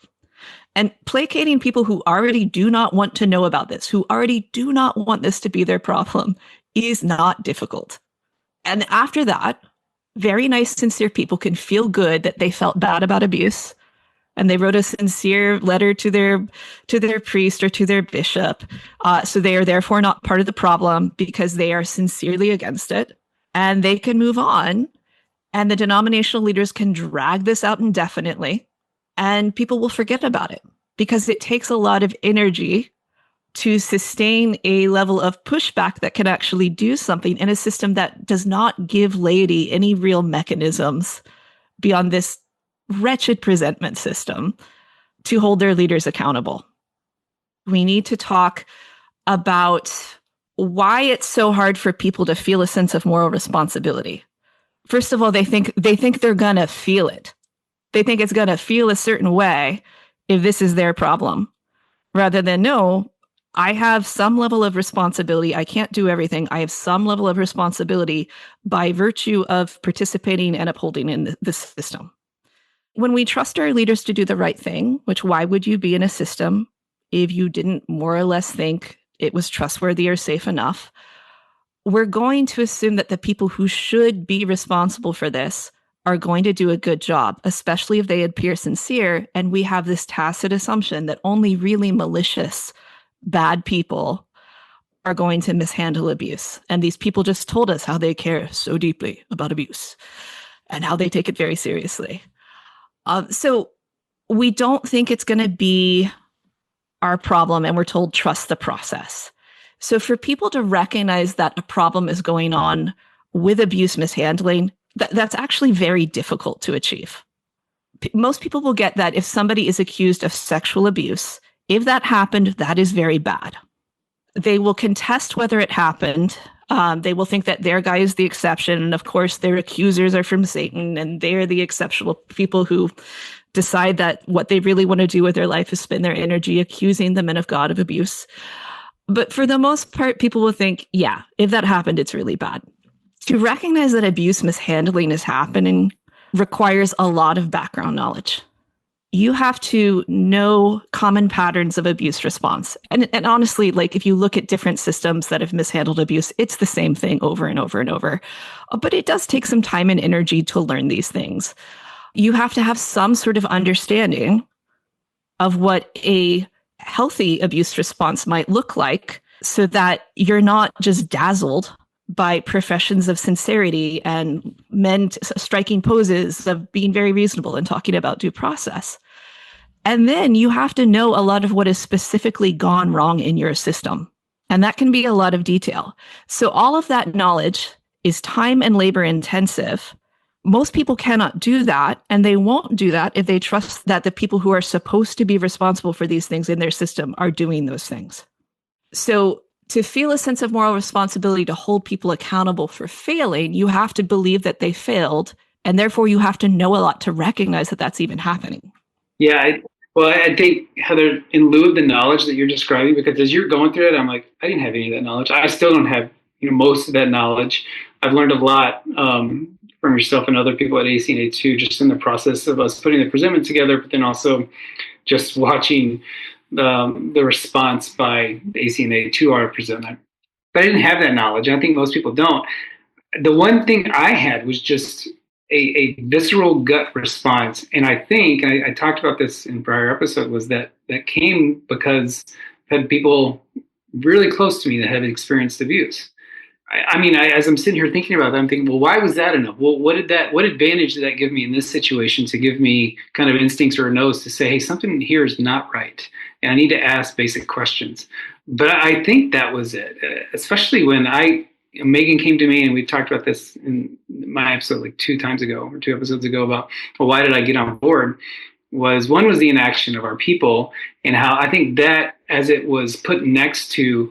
And placating people who already do not want to know about this, who already do not want this to be their problem, is not difficult. And after that, very nice, sincere people can feel good that they felt bad about abuse, and they wrote a sincere letter to their priest or to their bishop. So they are therefore not part of the problem because they are sincerely against it, and they can move on. And the denominational leaders can drag this out indefinitely, and people will forget about it because it takes a lot of energy to sustain a level of pushback that can actually do something in a system that does not give laity any real mechanisms beyond this wretched presentment system to hold their leaders accountable. We need to talk about why it's so hard for people to feel a sense of moral responsibility. First of all, they think they're going to feel it. They think it's going to feel a certain way if this is their problem, rather than, no, I have some level of responsibility. I can't do everything. I have some level of responsibility by virtue of participating and upholding in the system. When we trust our leaders to do the right thing, which why would you be in a system if you didn't more or less think it was trustworthy or safe enough? We're going to assume that the people who should be responsible for this are going to do a good job, especially if they appear sincere. And we have this tacit assumption that only really malicious, bad people are going to mishandle abuse. And these people just told us how they care so deeply about abuse and how they take it very seriously. So we don't think it's going to be our problem, and we're told trust the process. So for people to recognize that a problem is going on with abuse mishandling, that's actually very difficult to achieve. Most people will get that if somebody is accused of sexual abuse, if that happened, that is very bad. They will contest whether it happened. They will think that their guy is the exception. And of course, their accusers are from Satan, and they're the exceptional people who decide that what they really want to do with their life is spend their energy accusing the men of God of abuse. But for the most part, people will think, yeah, if that happened, it's really bad. To recognize that abuse mishandling is happening requires a lot of background knowledge. You have to know common patterns of abuse response. And honestly, like if you look at different systems that have mishandled abuse, it's the same thing over and over and over. But it does take some time and energy to learn these things. You have to have some sort of understanding of what a healthy abuse response might look like so that you're not just dazzled by professions of sincerity and men striking poses of being very reasonable and talking about due process. And then you have to know a lot of what has specifically gone wrong in your system. And that can be a lot of detail. So all of that knowledge is time and labor intensive. Most people cannot do that, and they won't do that if they trust that the people who are supposed to be responsible for these things in their system are doing those things. So to feel a sense of moral responsibility to hold people accountable for failing, you have to believe that they failed, and therefore you have to know a lot to recognize that that's even happening. Yeah, I think, Heather, in lieu of the knowledge that you're describing, because as you're going through it, I'm like, I didn't have any of that knowledge. I still don't have most of that knowledge. I've learned a lot from yourself and other people at ACNAtoo, just in the process of us putting the presentment together, but then also just watching the response by ACNA to our presentment. But I didn't have that knowledge. I think most people don't. The one thing I had was just a visceral gut response. And I think, and I talked about this in a prior episode, was that came because I had people really close to me that had experienced abuse. As I'm sitting here thinking about that, I'm thinking, well, why was that enough? Well, what advantage did that give me in this situation to give me kind of instincts or a nose to say, hey, something here is not right, and I need to ask basic questions. But I think that was it, especially when Megan came to me, and we talked about this in my episode like 2 episodes ago about, well, why did I get on board? One was the inaction of our people, and how I think that, as it was put next to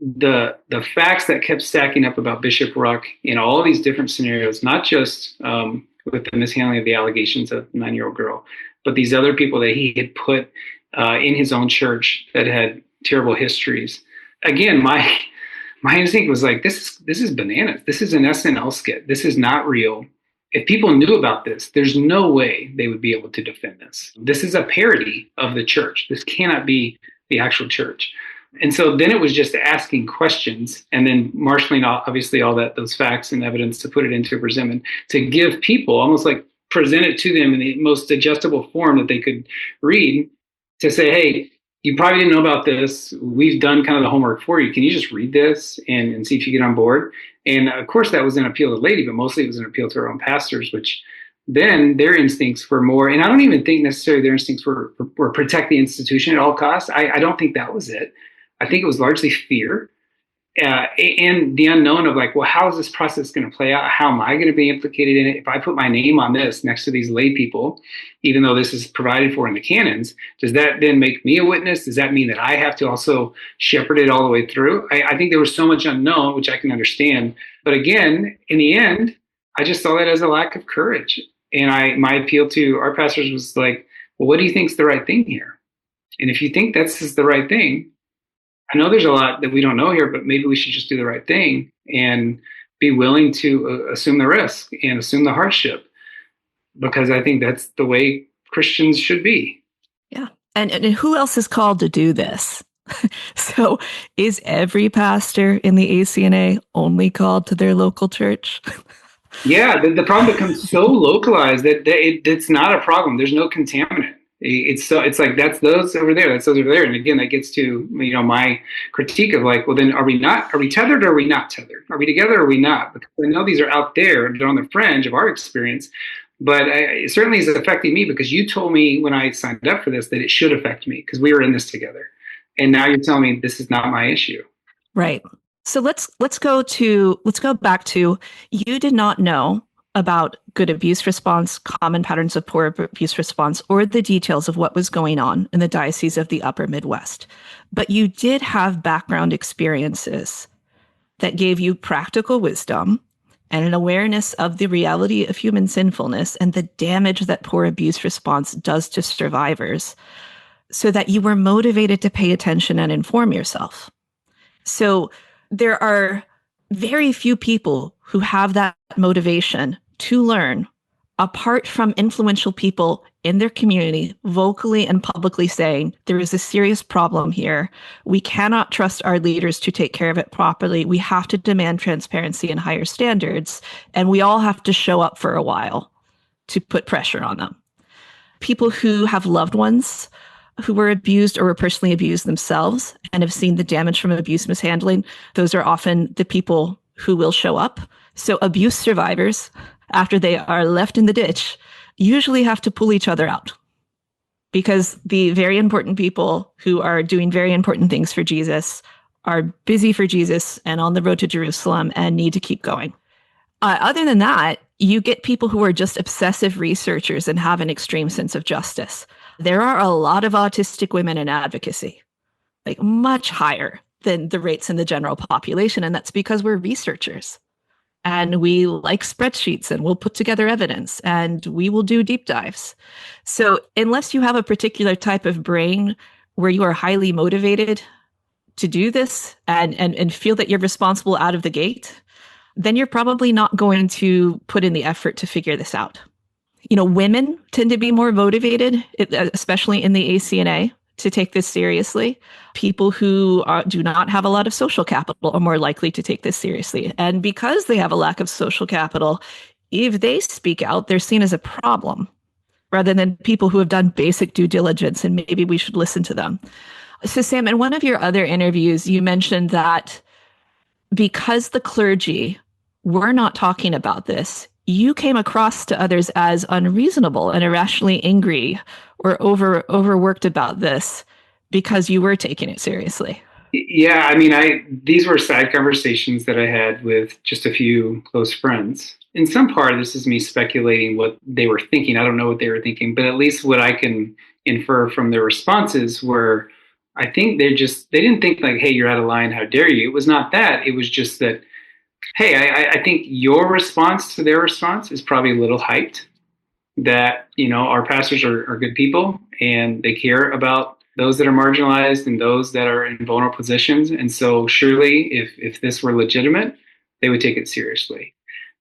the facts that kept stacking up about Bishop Ruck in all these different scenarios, not just with the mishandling of the allegations of the 9-year-old girl, but these other people that he had put in his own church that had terrible histories. Again, my instinct was like, this is bananas. This is an SNL skit. This is not real. If people knew about this, there's no way they would be able to defend this. This is a parody of the church. This cannot be the actual church. And so then it was just asking questions and then marshaling obviously all those facts and evidence to put it into a presentment, to give people, almost like present it to them in the most digestible form that they could read, to say, hey, you probably didn't know about this. We've done kind of the homework for you. Can you just read this and see if you get on board? And of course, that was an appeal to the lady, but mostly it was an appeal to our own pastors, which then their instincts were more, and I don't even think necessarily their instincts were protect the institution at all costs. I don't think that was it. I think it was largely fear and the unknown of like, well, how is this process going to play out? How am I going to be implicated in it? If I put my name on this next to these lay people, even though this is provided for in the canons, does that then make me a witness? Does that mean that I have to also shepherd it all the way through? I think there was so much unknown, which I can understand. But again, in the end, I just saw that as a lack of courage. And my appeal to our pastors was like, well, what do you think is the right thing here? And if you think this is the right thing, I know there's a lot that we don't know here, but maybe we should just do the right thing and be willing to assume the risk and assume the hardship, because I think that's the way Christians should be. Yeah. And who else is called to do this? So is every pastor in the ACNA only called to their local church? Yeah, the problem becomes so localized that it's not a problem. There's no contaminant. It's like that's those over there, that's those over there. And again, that gets to my critique of like, well, then are we tethered or are we not tethered? Are we together or are we not? Because I know these are out there, they're on the fringe of our experience, but it certainly is affecting me, because you told me when I signed up for this that it should affect me because we were in this together. And now you're telling me this is not my issue. Right. So let's go back to, you did not know about good abuse response, common patterns of poor abuse response, or the details of what was going on in the Diocese of the Upper Midwest. But you did have background experiences that gave you practical wisdom and an awareness of the reality of human sinfulness and the damage that poor abuse response does to survivors, so that you were motivated to pay attention and inform yourself. So there are very few people who have that motivation to learn apart from influential people in their community vocally and publicly saying there is a serious problem here. We cannot trust our leaders to take care of it properly. We have to demand transparency and higher standards, and we all have to show up for a while to put pressure on them. People who have loved ones who were abused or were personally abused themselves and have seen the damage from abuse mishandling, those are often the people who will show up. So abuse survivors, after they are left in the ditch, usually have to pull each other out, because the very important people who are doing very important things for Jesus are busy for Jesus and on the road to Jerusalem and need to keep going. Other than that, you get people who are just obsessive researchers and have an extreme sense of justice. There are a lot of autistic women in advocacy, like much higher than the rates in the general population. And that's because we're researchers and we like spreadsheets and we'll put together evidence and we will do deep dives. So unless you have a particular type of brain where you are highly motivated to do this and feel that you're responsible out of the gate, then you're probably not going to put in the effort to figure this out. You know, women tend to be more motivated, especially in the ACNA, to take this seriously. People who do not have a lot of social capital are more likely to take this seriously. And because they have a lack of social capital, if they speak out, they're seen as a problem rather than people who have done basic due diligence, and maybe we should listen to them. So Sam, in one of your other interviews, you mentioned that because the clergy were not talking about this, you came across to others as unreasonable and irrationally angry or overworked about this because you were taking it seriously. Yeah, I mean, these were side conversations that I had with just a few close friends. In some part, this is me speculating what they were thinking. I don't know what they were thinking, but at least what I can infer from their responses were, I think they didn't think like, hey, you're out of line, how dare you? It was not that. It was just that, hey, I think your response to their response is probably a little hyped, that, you know, our pastors are good people and they care about those that are marginalized and those that are in vulnerable positions. And so surely if this were legitimate, they would take it seriously.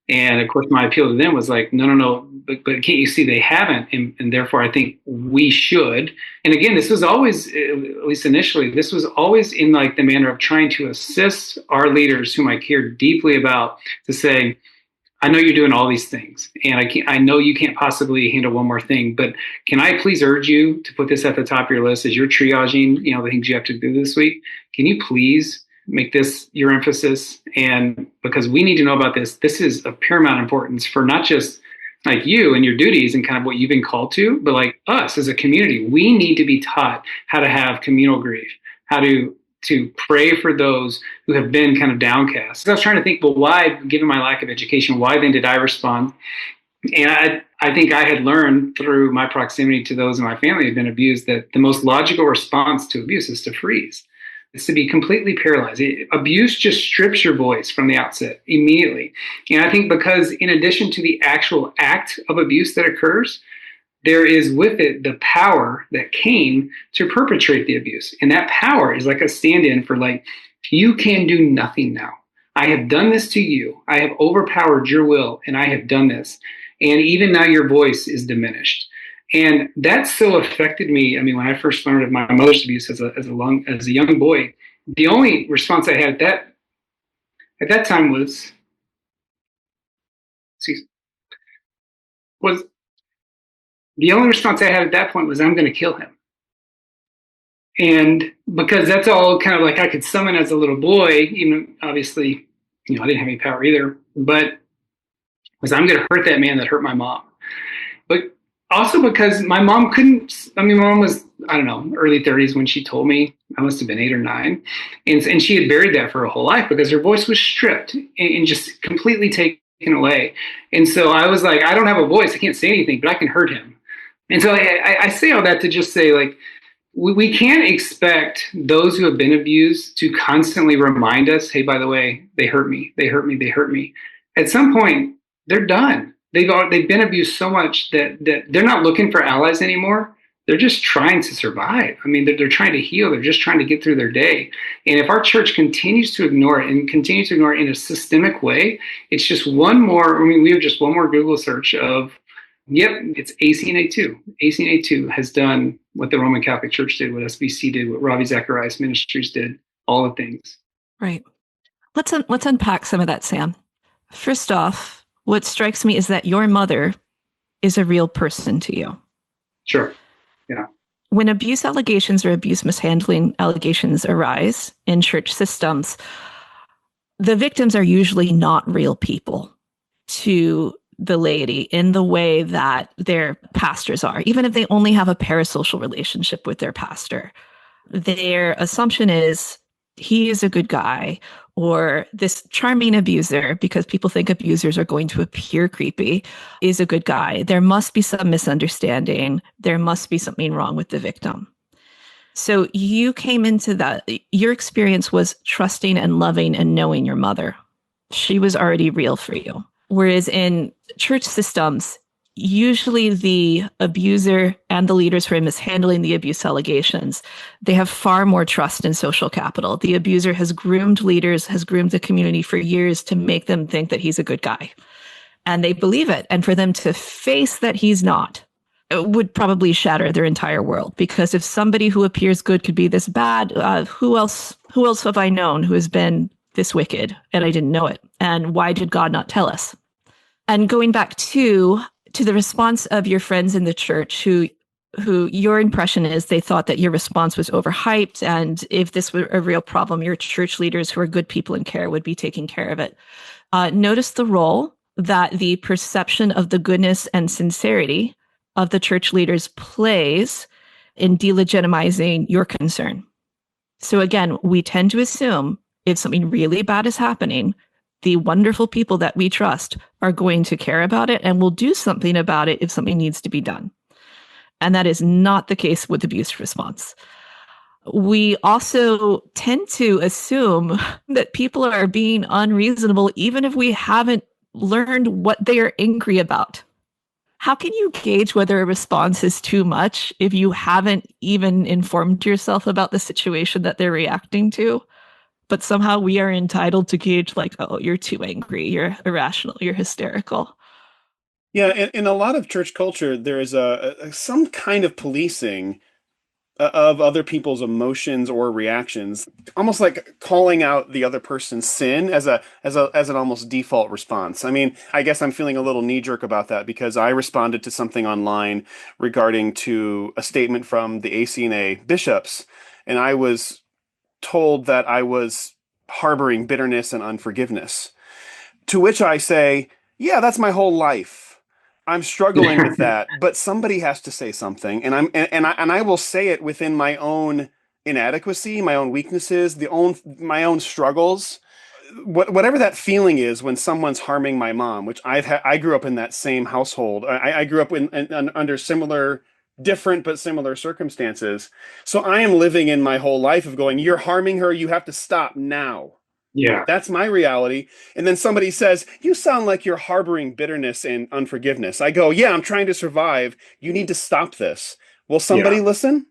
And of course, my appeal to them was like, no, but can't you see they haven't? And therefore, I think we should. And again, this was always, at least initially, this was always in like the manner of trying to assist our leaders whom I care deeply about to say, I know you're doing all these things, and I know you can't possibly handle one more thing, but can I please urge you to put this at the top of your list as you're triaging, you know, the things you have to do this week? Can you please make this your emphasis? And because we need to know about this, this is of paramount importance for not just like you and your duties and kind of what you've been called to, but like us as a community. We need to be taught how to have communal grief, how to pray for those who have been kind of downcast. So I was trying to think, well, why, given my lack of education, why then did I respond? And I think I had learned through my proximity to those in my family who had been abused that the most logical response to abuse is to freeze. It's to be completely paralyzed. Abuse just strips your voice from the outset immediately. And I think because in addition to the actual act of abuse that occurs, there is with it the power that came to perpetrate the abuse. And that power is like a stand-in for like, you can do nothing now. I have done this to you. I have overpowered your will and I have done this. And even now your voice is diminished. And that so affected me. I mean, when I first learned of my mother's abuse as a young boy, the only response I had at that time was the only response I had at that point was, I'm going to kill him. And because that's all kind of like I could summon as a little boy, even obviously, you know, I didn't have any power either, but was I'm going to hurt that man that hurt my mom. But also because my mom my mom was, I don't know, early 30s when she told me. I must have been 8 or 9. And she had buried that for her whole life because her voice was stripped and just completely taken away. And so I was like, I don't have a voice. I can't say anything, but I can hurt him. And so I say all that to just say, like, we can't expect those who have been abused to constantly remind us, hey, by the way, they hurt me, they hurt me, they hurt me. At some point, they're done. They've been abused so much that they're not looking for allies anymore. they're just trying to survive. I mean, they're trying to heal. They're just trying to get through their day. And if our church continues to ignore it and continues to ignore it in a systemic way, it's just one more, I mean, we have just one more Google search of, yep, it's ACNAtoo. ACNAtoo has done what the Roman Catholic Church did, what SBC did, what Ravi Zacharias Ministries did, all the things. Right. Let's unpack some of that, Sam. First off, what strikes me is that your mother is a real person to you. Sure. Yeah. When abuse allegations or abuse mishandling allegations arise in church systems, the victims are usually not real people to the laity in the way that their pastors are, even if they only have a parasocial relationship with their pastor. Their assumption is he is a good guy, or this charming abuser, because people think abusers are going to appear creepy, is a good guy. There must be some misunderstanding. There must be something wrong with the victim. So you came into that. Your experience was trusting and loving and knowing your mother. She was already real for you. Whereas in church systems, usually the abuser and the leaders who are mishandling the abuse allegations, they have far more trust in social capital. The abuser has groomed leaders, has groomed the community for years to make them think that he's a good guy. And they believe it. And for them to face that he's not, it would probably shatter their entire world. Because if somebody who appears good could be this bad, who else have I known who has been this wicked and I didn't know it? And why did God not tell us? And going back to the response of your friends in the church who your impression is they thought that your response was overhyped, and if this were a real problem, your church leaders who are good people and care would be taking care of it. Notice the role that the perception of the goodness and sincerity of the church leaders plays in delegitimizing your concern. So again, we tend to assume if something really bad is happening, the wonderful people that we trust are going to care about it and will do something about it if something needs to be done. And that is not the case with abuse response. We also tend to assume that people are being unreasonable, even if we haven't learned what they are angry about. How can you gauge whether a response is too much if you haven't even informed yourself about the situation that they're reacting to? But somehow we are entitled to gauge like, oh, you're too angry, you're irrational, you're hysterical. Yeah, in a lot of church culture, there is some kind of policing of other people's emotions or reactions, almost like calling out the other person's sin as an almost default response. I mean, I guess I'm feeling a little knee-jerk about that because I responded to something online regarding to a statement from the ACNA bishops, and I was told that I was harboring bitterness and unforgiveness. To which I say, yeah, that's my whole life. I'm struggling with that, but somebody has to say something, and I will say it within my own inadequacy, my own weaknesses, my own struggles. Whatever that feeling is when someone's harming my mom, which I grew up in that same household. I grew up under similar, different but similar circumstances. So I am living in my whole life of going, you're harming her, you have to stop now. Yeah. That's my reality. And then somebody says, you sound like you're harboring bitterness and unforgiveness. I go, yeah, I'm trying to survive. You need to stop this. Will somebody listen?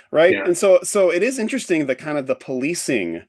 Right. Yeah. And so it is interesting, the kind of the policing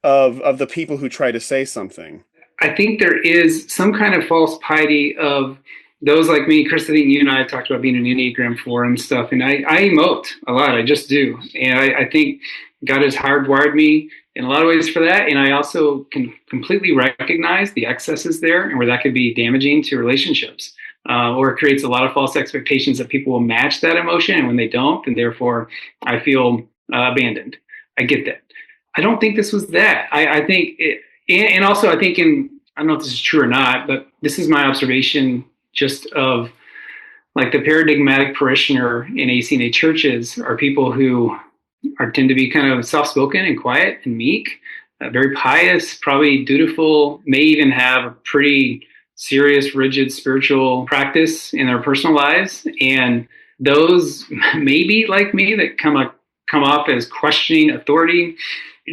of the people who try to say something. I think there is some kind of false piety of those like me. Chris, I think you and I talked about being an Enneagram 4 and stuff, and I emote a lot. I just do. And I think God has hardwired me in a lot of ways for that. And I also can completely recognize the excesses there and where that could be damaging to relationships, or it creates a lot of false expectations that people will match that emotion. And when they don't, and therefore I feel abandoned. I get that. I don't think this was that. I think it, and also I think I don't know if this is true or not, but this is my observation just of like the paradigmatic parishioner in ACNA churches are people who tend to be kind of soft-spoken and quiet and meek, very pious, probably dutiful, may even have a pretty serious, rigid spiritual practice in their personal lives. And those maybe like me that come off as questioning authority,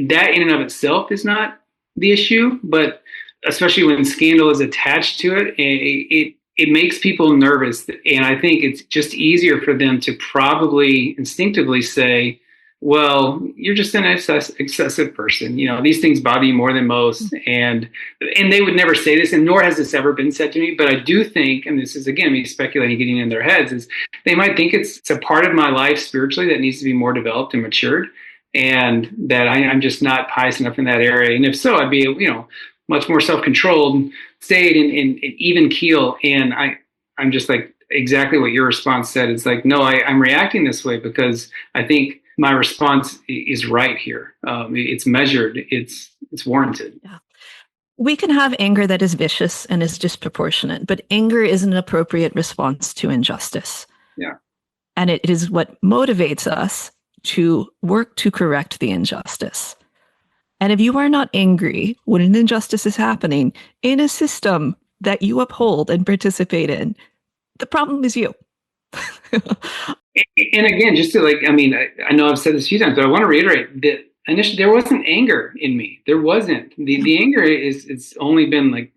that in and of itself is not the issue, but especially when scandal is attached to it, it makes people nervous. And I think it's just easier for them to probably instinctively say, well, you're just an excessive person. These things bother you more than most. And they would never say this, and nor has this ever been said to me. But I do think, and this is, again, me speculating, getting in their heads, is they might think it's a part of my life spiritually that needs to be more developed and matured, and that I'm just not pious enough in that area. And if so, I'd be, much more self-controlled, stayed in even keel. And I'm just like exactly what your response said. It's like, no, I'm reacting this way because I think my response is right here. It's measured. It's warranted. Yeah. We can have anger that is vicious and is disproportionate, but anger is an appropriate response to injustice. Yeah. And it is what motivates us to work to correct the injustice. And if you are not angry when an injustice is happening in a system that you uphold and participate in, the problem is you. And again, just to I know I've said this a few times, but I want to reiterate that initially there wasn't anger in me. There wasn't. The anger it's only been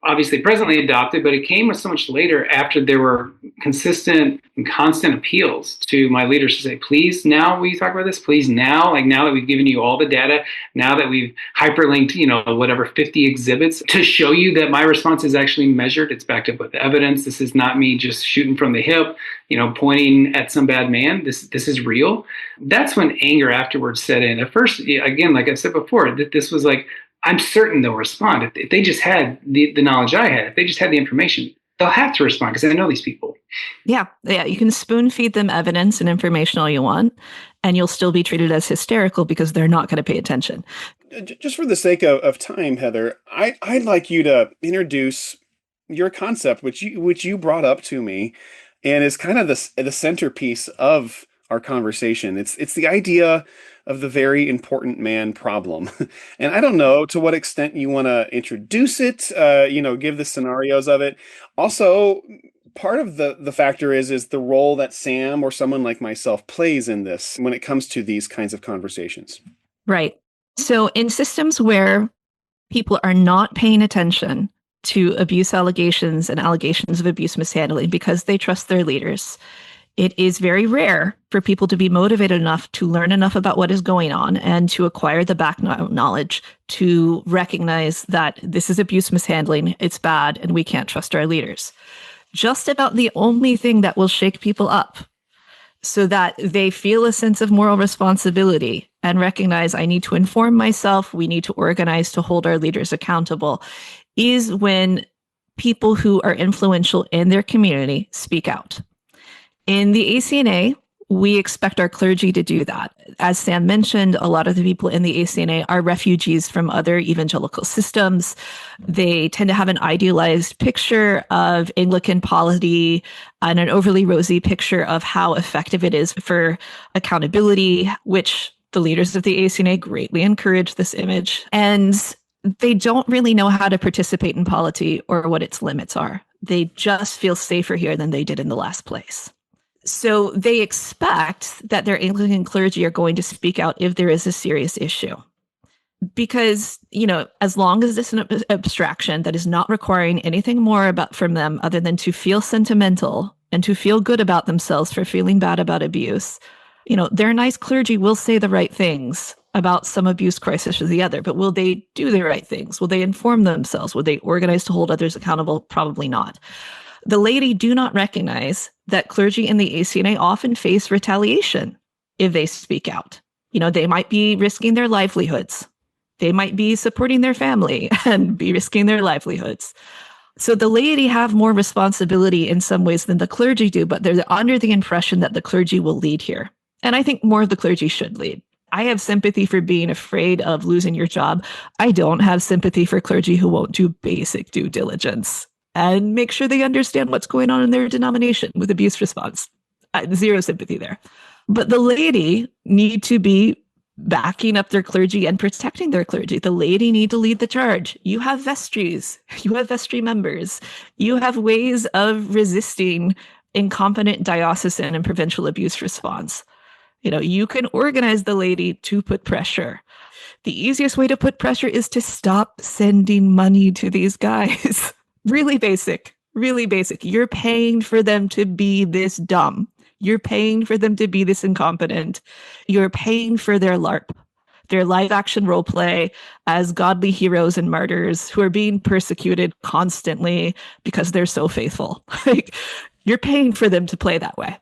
obviously presently adopted, but it came so much later after there were consistent and constant appeals to my leaders to say, please, now will you talk about this? Please, now, now that we've given you all the data, now that we've hyperlinked, whatever 50 exhibits to show you that my response is actually measured. It's backed up with evidence. This is not me just shooting from the hip, pointing at some bad man. This is real. That's when anger afterwards set in. At first, again, like I said before, that this was I'm certain they'll respond. If they just had the knowledge I had, if they just had the information, they'll have to respond because I know these people. Yeah. You can spoon feed them evidence and information all you want, and you'll still be treated as hysterical because they're not going to pay attention. Just for the sake of time, Heather, I'd like you to introduce your concept, which you brought up to me, and is kind of the centerpiece of our conversation. It's the idea of the very important man problem. And I don't know to what extent you want to introduce it, give the scenarios of it. Also, part of the factor is the role that Sam or someone like myself plays in this when it comes to these kinds of conversations. Right. So in systems where people are not paying attention to abuse allegations and allegations of abuse mishandling because they trust their leaders, it is very rare for people to be motivated enough to learn enough about what is going on and to acquire the background knowledge to recognize that this is abuse mishandling, it's bad, and we can't trust our leaders. Just about the only thing that will shake people up so that they feel a sense of moral responsibility and recognize I need to inform myself, we need to organize to hold our leaders accountable, is when people who are influential in their community speak out. In the ACNA, we expect our clergy to do that. As Sam mentioned, a lot of the people in the ACNA are refugees from other evangelical systems. They tend to have an idealized picture of Anglican polity and an overly rosy picture of how effective it is for accountability, which the leaders of the ACNA greatly encourage this image. And they don't really know how to participate in polity or what its limits are. They just feel safer here than they did in the last place. So they expect that their Anglican clergy are going to speak out if there is a serious issue. Because, as long as it's an abstraction that is not requiring anything more from them other than to feel sentimental and to feel good about themselves for feeling bad about abuse, their nice clergy will say the right things about some abuse crisis or the other, but will they do the right things? Will they inform themselves? Will they organize to hold others accountable? Probably not. The laity do not recognize that clergy in the ACNA often face retaliation if they speak out. They might be risking their livelihoods. They might be supporting their family and be risking their livelihoods. So the laity have more responsibility in some ways than the clergy do, but they're under the impression that the clergy will lead here. And I think more of the clergy should lead. I have sympathy for being afraid of losing your job. I don't have sympathy for clergy who won't do basic due diligence and make sure they understand what's going on in their denomination with abuse response. Zero sympathy there. But the laity need to be backing up their clergy and protecting their clergy. The laity need to lead the charge. You have vestries. You have vestry members. You have ways of resisting incompetent diocesan and provincial abuse response. You can organize the laity to put pressure. The easiest way to put pressure is to stop sending money to these guys. Really basic, really basic. You're paying for them to be this dumb. You're paying for them to be this incompetent. You're paying for their LARP, their live action role play as godly heroes and martyrs who are being persecuted constantly because they're so faithful. Like, you're paying for them to play that way.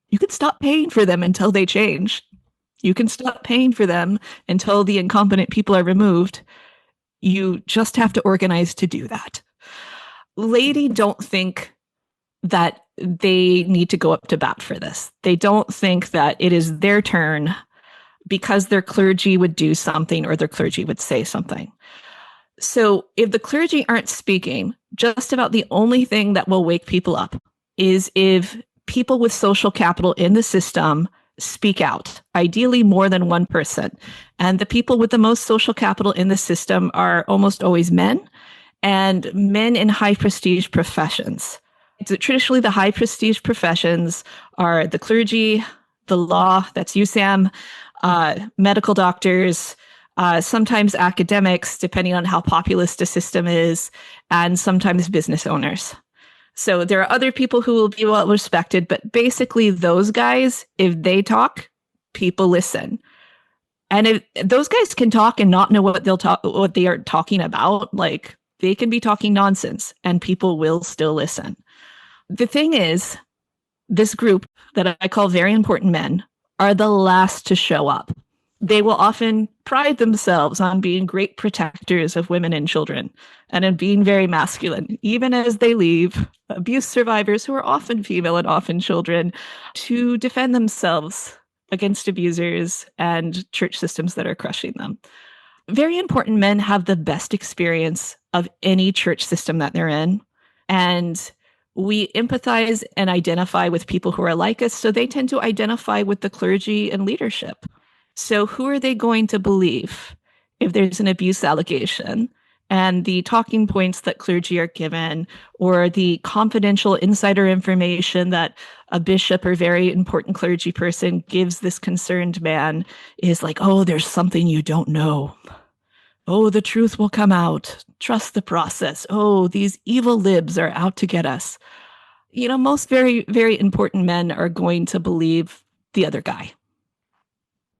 You can stop paying for them until they change. You can stop paying for them until the incompetent people are removed. You just have to organize to do that. Laity don't think that they need to go up to bat for this. They don't think that it is their turn because their clergy would do something or their clergy would say something. So if the clergy aren't speaking, just about the only thing that will wake people up is if people with social capital in the system speak out, ideally more than one person. And the people with the most social capital in the system are almost always men, and men in high prestige professions. So traditionally, the high prestige professions are the clergy, the law, that's you, Sam, medical doctors, sometimes academics, depending on how populist a system is, and sometimes business owners. So there are other people who will be well respected, but basically those guys, if they talk, people listen. And if those guys can talk and not know what they are talking about, like they can be talking nonsense and people will still listen. The thing is, this group that I call very important men are the last to show up. They will often pride themselves on being great protectors of women and children and in being very masculine, even as they leave abuse survivors, who are often female and often children, to defend themselves against abusers and church systems that are crushing them. Very important men have the best experience of any church system that they're in. And we empathize and identify with people who are like us, so they tend to identify with the clergy and leadership. So who are they going to believe if there's an abuse allegation and the talking points that clergy are given, or the confidential insider information that a bishop or very important clergy person gives this concerned man is like, oh, there's something you don't know. Oh, the truth will come out. Trust the process. Oh, these evil libs are out to get us. You know, most very, very important men are going to believe the other guy.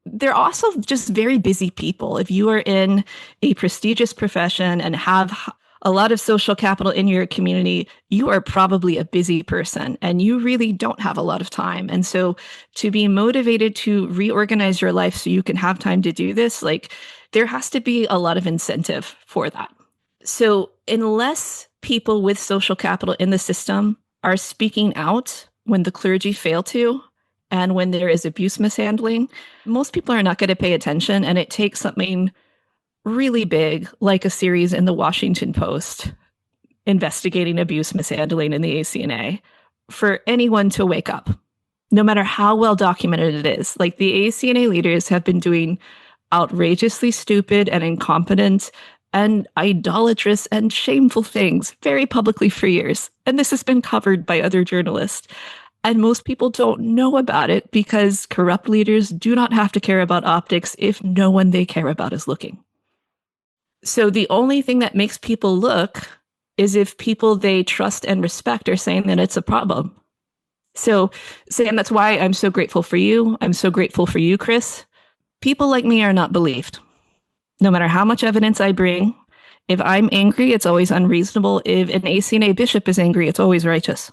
They're also just very busy people. If you are in a prestigious profession and have a lot of social capital in your community, you are probably a busy person and you really don't have a lot of time. And so to be motivated to reorganize your life so you can have time to do this, like there has to be a lot of incentive for that. So unless people with social capital in the system are speaking out when the clergy fail to, and when there is abuse mishandling, most people are not going to pay attention. And it takes something really big, like a series in the Washington Post investigating abuse mishandling in the ACNA, for anyone to wake up, no matter how well documented it is. Like the ACNA leaders have been doing outrageously stupid and incompetent and idolatrous and shameful things very publicly for years. And this has been covered by other journalists. And most people don't know about it because corrupt leaders do not have to care about optics if no one they care about is looking. So the only thing that makes people look is if people they trust and respect are saying that it's a problem. So, Sam, that's why I'm so grateful for you. I'm so grateful for you, Chris. People like me are not believed. No matter how much evidence I bring, if I'm angry, it's always unreasonable. If an ACNA bishop is angry, it's always righteous.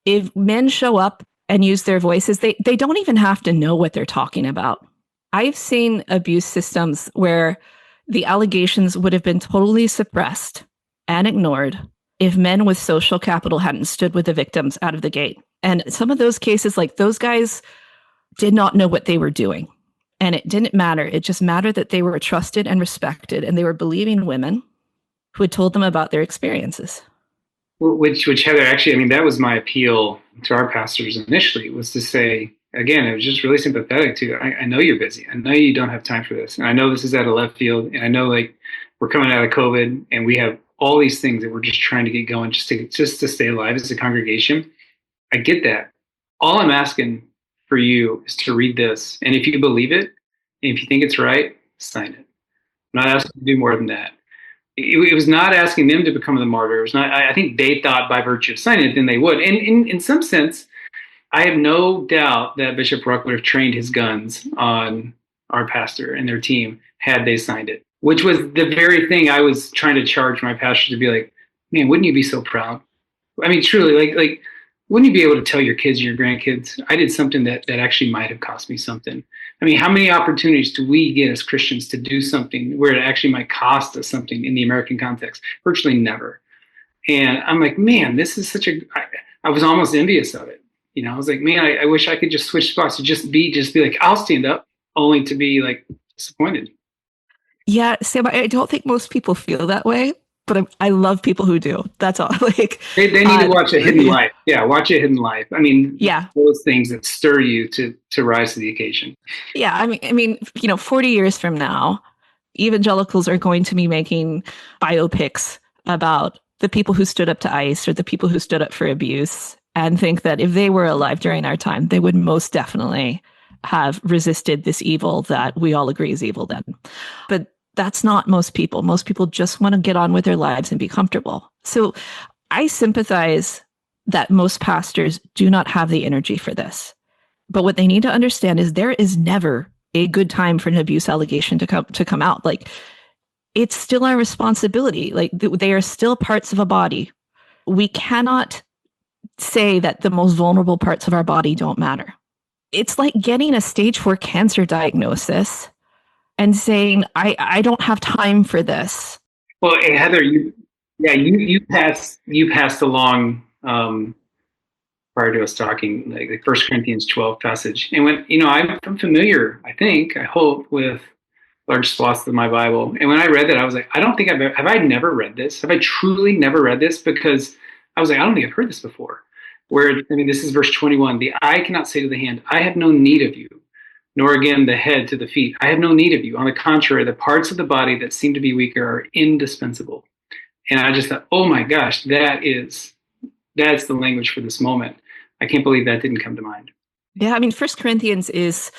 If men show up and use their voices, they don't even have to know what they're talking about. I've seen abuse systems where the allegations would have been totally suppressed and ignored if men with social capital hadn't stood with the victims out of the gate. And some of those cases, like those guys did not know what they were doing. And it didn't matter. It just mattered that they were trusted and respected, and they were believing women who had told them about their experiences. Which Heather, actually, I mean, that was my appeal to our pastors initially, was to say, again, it was just really sympathetic to, I know you're busy. I know you don't have time for this. And I know this is out of left field. And I know like we're coming out of COVID and we have all these things that we're just trying to get going just to stay alive as a congregation. I get that. All I'm asking for you is to read this. And if you believe it, and if you think it's right, sign it. I'm not asking you to do more than that. it was not asking them to become the martyr. It was not. I think they thought by virtue of signing it, then they would. And in some sense, I have no doubt that Bishop Ruck would have trained his guns on our pastor and their team had they signed it, which was the very thing I was trying to charge my pastor to be like, man, wouldn't you be so proud? I mean, truly, like, wouldn't you be able to tell your kids and your grandkids, I did something that actually might have cost me something? I mean, how many opportunities do we get as Christians to do something where it actually might cost us something in the American context? Virtually never. And I'm like, man, this is I was almost envious of it. You know, I was like, man, I wish I could just switch spots to just be like, I'll stand up, only to be like disappointed. Yeah, Sam, I don't think most people feel that way, but I love people who do. That's all. Like they need to watch A Hidden Life. Yeah, watch A Hidden Life. I mean, yeah, those things that stir you to rise to the occasion. Yeah, I mean, 40 years from now, evangelicals are going to be making biopics about the people who stood up to ICE or the people who stood up for abuse, and think that if they were alive during our time, they would most definitely have resisted this evil that we all agree is evil then. But that's not most people. Most people just want to get on with their lives and be comfortable. So I sympathize that most pastors do not have the energy for this. But what they need to understand is there is never a good time for an abuse allegation to come out. Like, it's still our responsibility. Like, they are still parts of a body. We cannot say that the most vulnerable parts of our body don't matter. It's like getting a stage 4 cancer diagnosis and saying, I don't have time for this. Well, hey, Heather, you passed along prior to us talking, like the 1 Corinthians 12 passage. And when, I'm familiar, I hope, with large swaths of my Bible. And when I read that, I was like, I don't think have I never read this? Have I truly never read this? Because I was like, I don't think I've heard this before. This is verse 21. The eye cannot say to the hand, I have no need of you, nor again the head to the feet, I have no need of you. On the contrary, the parts of the body that seem to be weaker are indispensable. And I just thought, oh my gosh, that's the language for this moment. I can't believe that didn't come to mind. Yeah, 1 Corinthians is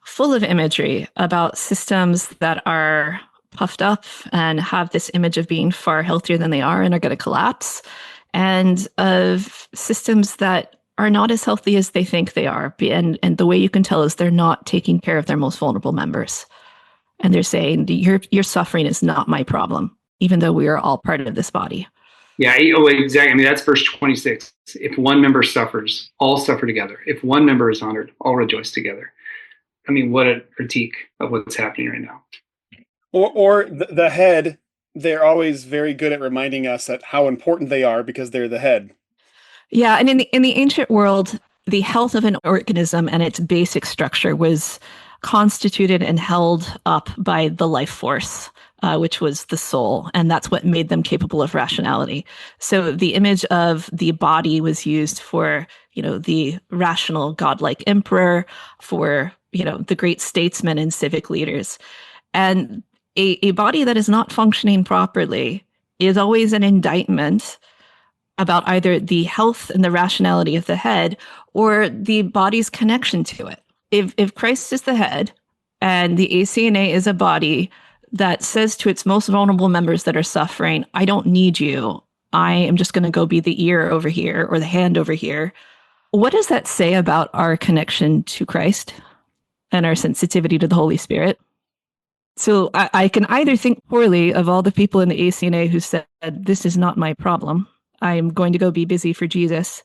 full of imagery about systems that are puffed up and have this image of being far healthier than they are and are going to collapse, and of systems that are not as healthy as they think they are. And the way you can tell is they're not taking care of their most vulnerable members. And they're saying, your suffering is not my problem, even though we are all part of this body. Yeah, exactly. That's verse 26. If one member suffers, all suffer together. If one member is honored, all rejoice together. What a critique of what's happening right now. Or the head, they're always very good at reminding us that how important they are because they're the head. Yeah, and in the ancient world, the health of an organism and its basic structure was constituted and held up by the life force, which was the soul, and that's what made them capable of rationality. So the image of the body was used for, the rational godlike emperor, for, the great statesmen and civic leaders. And a body that is not functioning properly is always an indictment about either the health and the rationality of the head or the body's connection to it. If Christ is the head and the ACNA is a body that says to its most vulnerable members that are suffering, I don't need you, I am just going to go be the ear over here or the hand over here, what does that say about our connection to Christ and our sensitivity to the Holy Spirit? So I can either think poorly of all the people in the ACNA who said, this is not my problem, I'm going to go be busy for Jesus,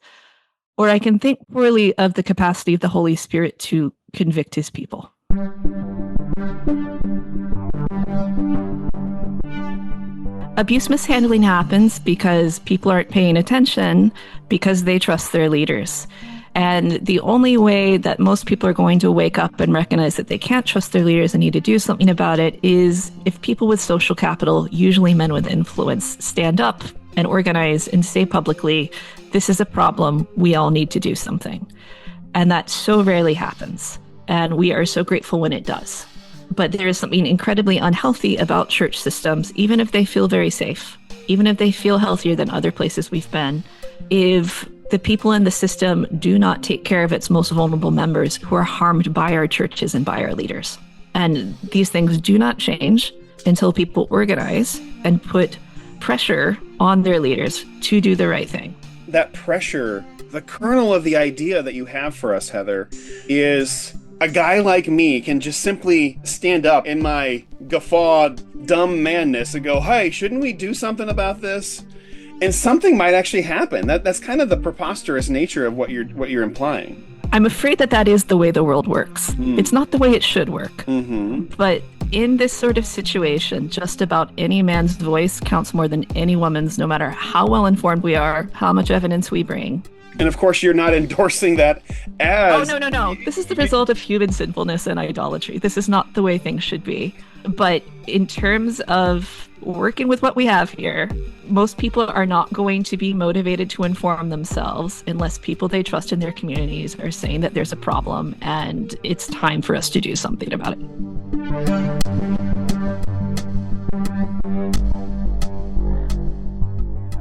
or I can think poorly of the capacity of the Holy Spirit to convict his people. Abuse mishandling happens because people aren't paying attention because they trust their leaders. And the only way that most people are going to wake up and recognize that they can't trust their leaders and need to do something about it is if people with social capital, usually men with influence, stand up and organize and say publicly, this is a problem, we all need to do something. And that so rarely happens. And we are so grateful when it does. But there is something incredibly unhealthy about church systems, even if they feel very safe, even if they feel healthier than other places we've been, if the people in the system do not take care of its most vulnerable members who are harmed by our churches and by our leaders. And these things do not change until people organize and put pressure on their leaders to do the right thing. That pressure, the kernel of the idea that you have for us, Heather, is a guy like me can just simply stand up in my guffawed, dumb manness and go, hey, shouldn't we do something about this? And something might actually happen. That's kind of the preposterous nature of what you're implying. I'm afraid that is the way the world works. It's not the way it should work. Mm-hmm. But in this sort of situation, just about any man's voice counts more than any woman's, no matter how well informed we are, how much evidence we bring. And of course, you're not endorsing that as... Oh, no. This is the result of human sinfulness and idolatry. This is not the way things should be. But in terms of working with what we have here, most people are not going to be motivated to inform themselves unless people they trust in their communities are saying that there's a problem and it's time for us to do something about it.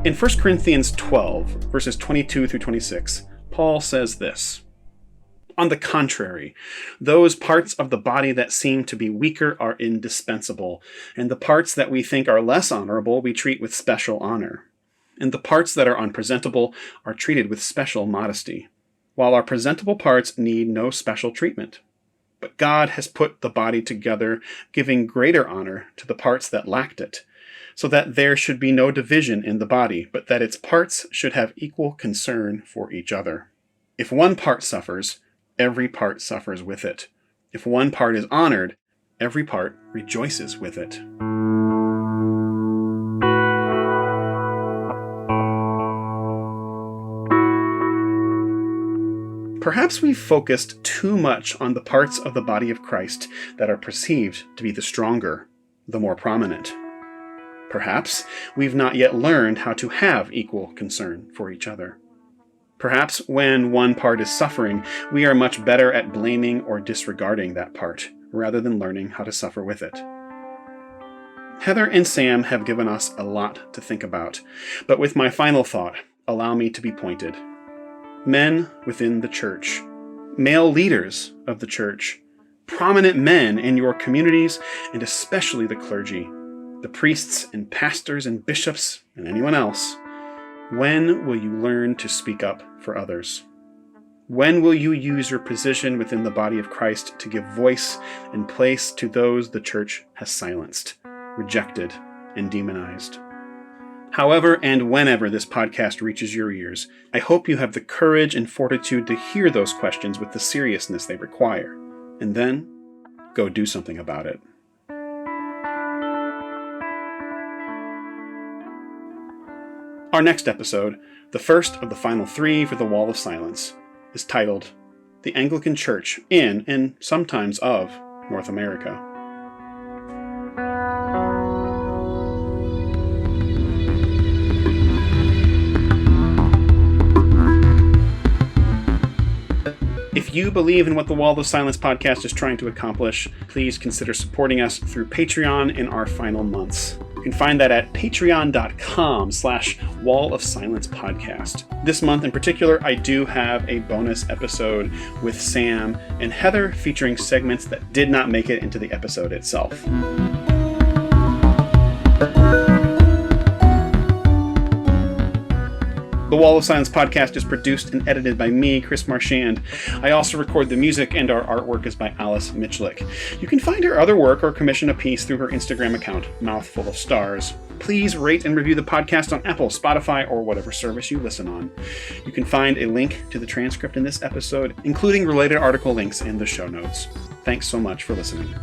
In 1 Corinthians 12, verses 22 through 26, Paul says this: On the contrary, those parts of the body that seem to be weaker are indispensable, and the parts that we think are less honorable we treat with special honor. And the parts that are unpresentable are treated with special modesty, while our presentable parts need no special treatment. But God has put the body together, giving greater honor to the parts that lacked it, so that there should be no division in the body, but that its parts should have equal concern for each other. If one part suffers, every part suffers with it. If one part is honored, every part rejoices with it. Perhaps we've focused too much on the parts of the body of Christ that are perceived to be the stronger, the more prominent. Perhaps we've not yet learned how to have equal concern for each other. Perhaps when one part is suffering, we are much better at blaming or disregarding that part, rather than learning how to suffer with it. Heather and Sam have given us a lot to think about, but with my final thought, allow me to be pointed. Men within the church, male leaders of the church, prominent men in your communities, and especially the clergy, the priests and pastors and bishops and anyone else, when will you learn to speak up for others? When will you use your position within the body of Christ to give voice and place to those the church has silenced, rejected, and demonized? However and whenever this podcast reaches your ears, I hope you have the courage and fortitude to hear those questions with the seriousness they require, and then go do something about it. Our next episode, the first of the final 3 for the Wall of Silence, is titled The Anglican Church in and sometimes of North America. If you believe in what the Wall of Silence podcast is trying to accomplish, please consider supporting us through Patreon in our final months. You can find that at patreon.com/Wall of Silence podcast. This month in particular, I do have a bonus episode with Sam and Heather featuring segments that did not make it into the episode itself. The Wall of Silence podcast is produced and edited by me, Chris Marchand. I also record the music, and our artwork is by Alice Mitchlick. You can find her other work or commission a piece through her Instagram account, Mouthful of Stars. Please rate and review the podcast on Apple, Spotify, or whatever service you listen on. You can find a link to the transcript in this episode, including related article links in the show notes. Thanks so much for listening.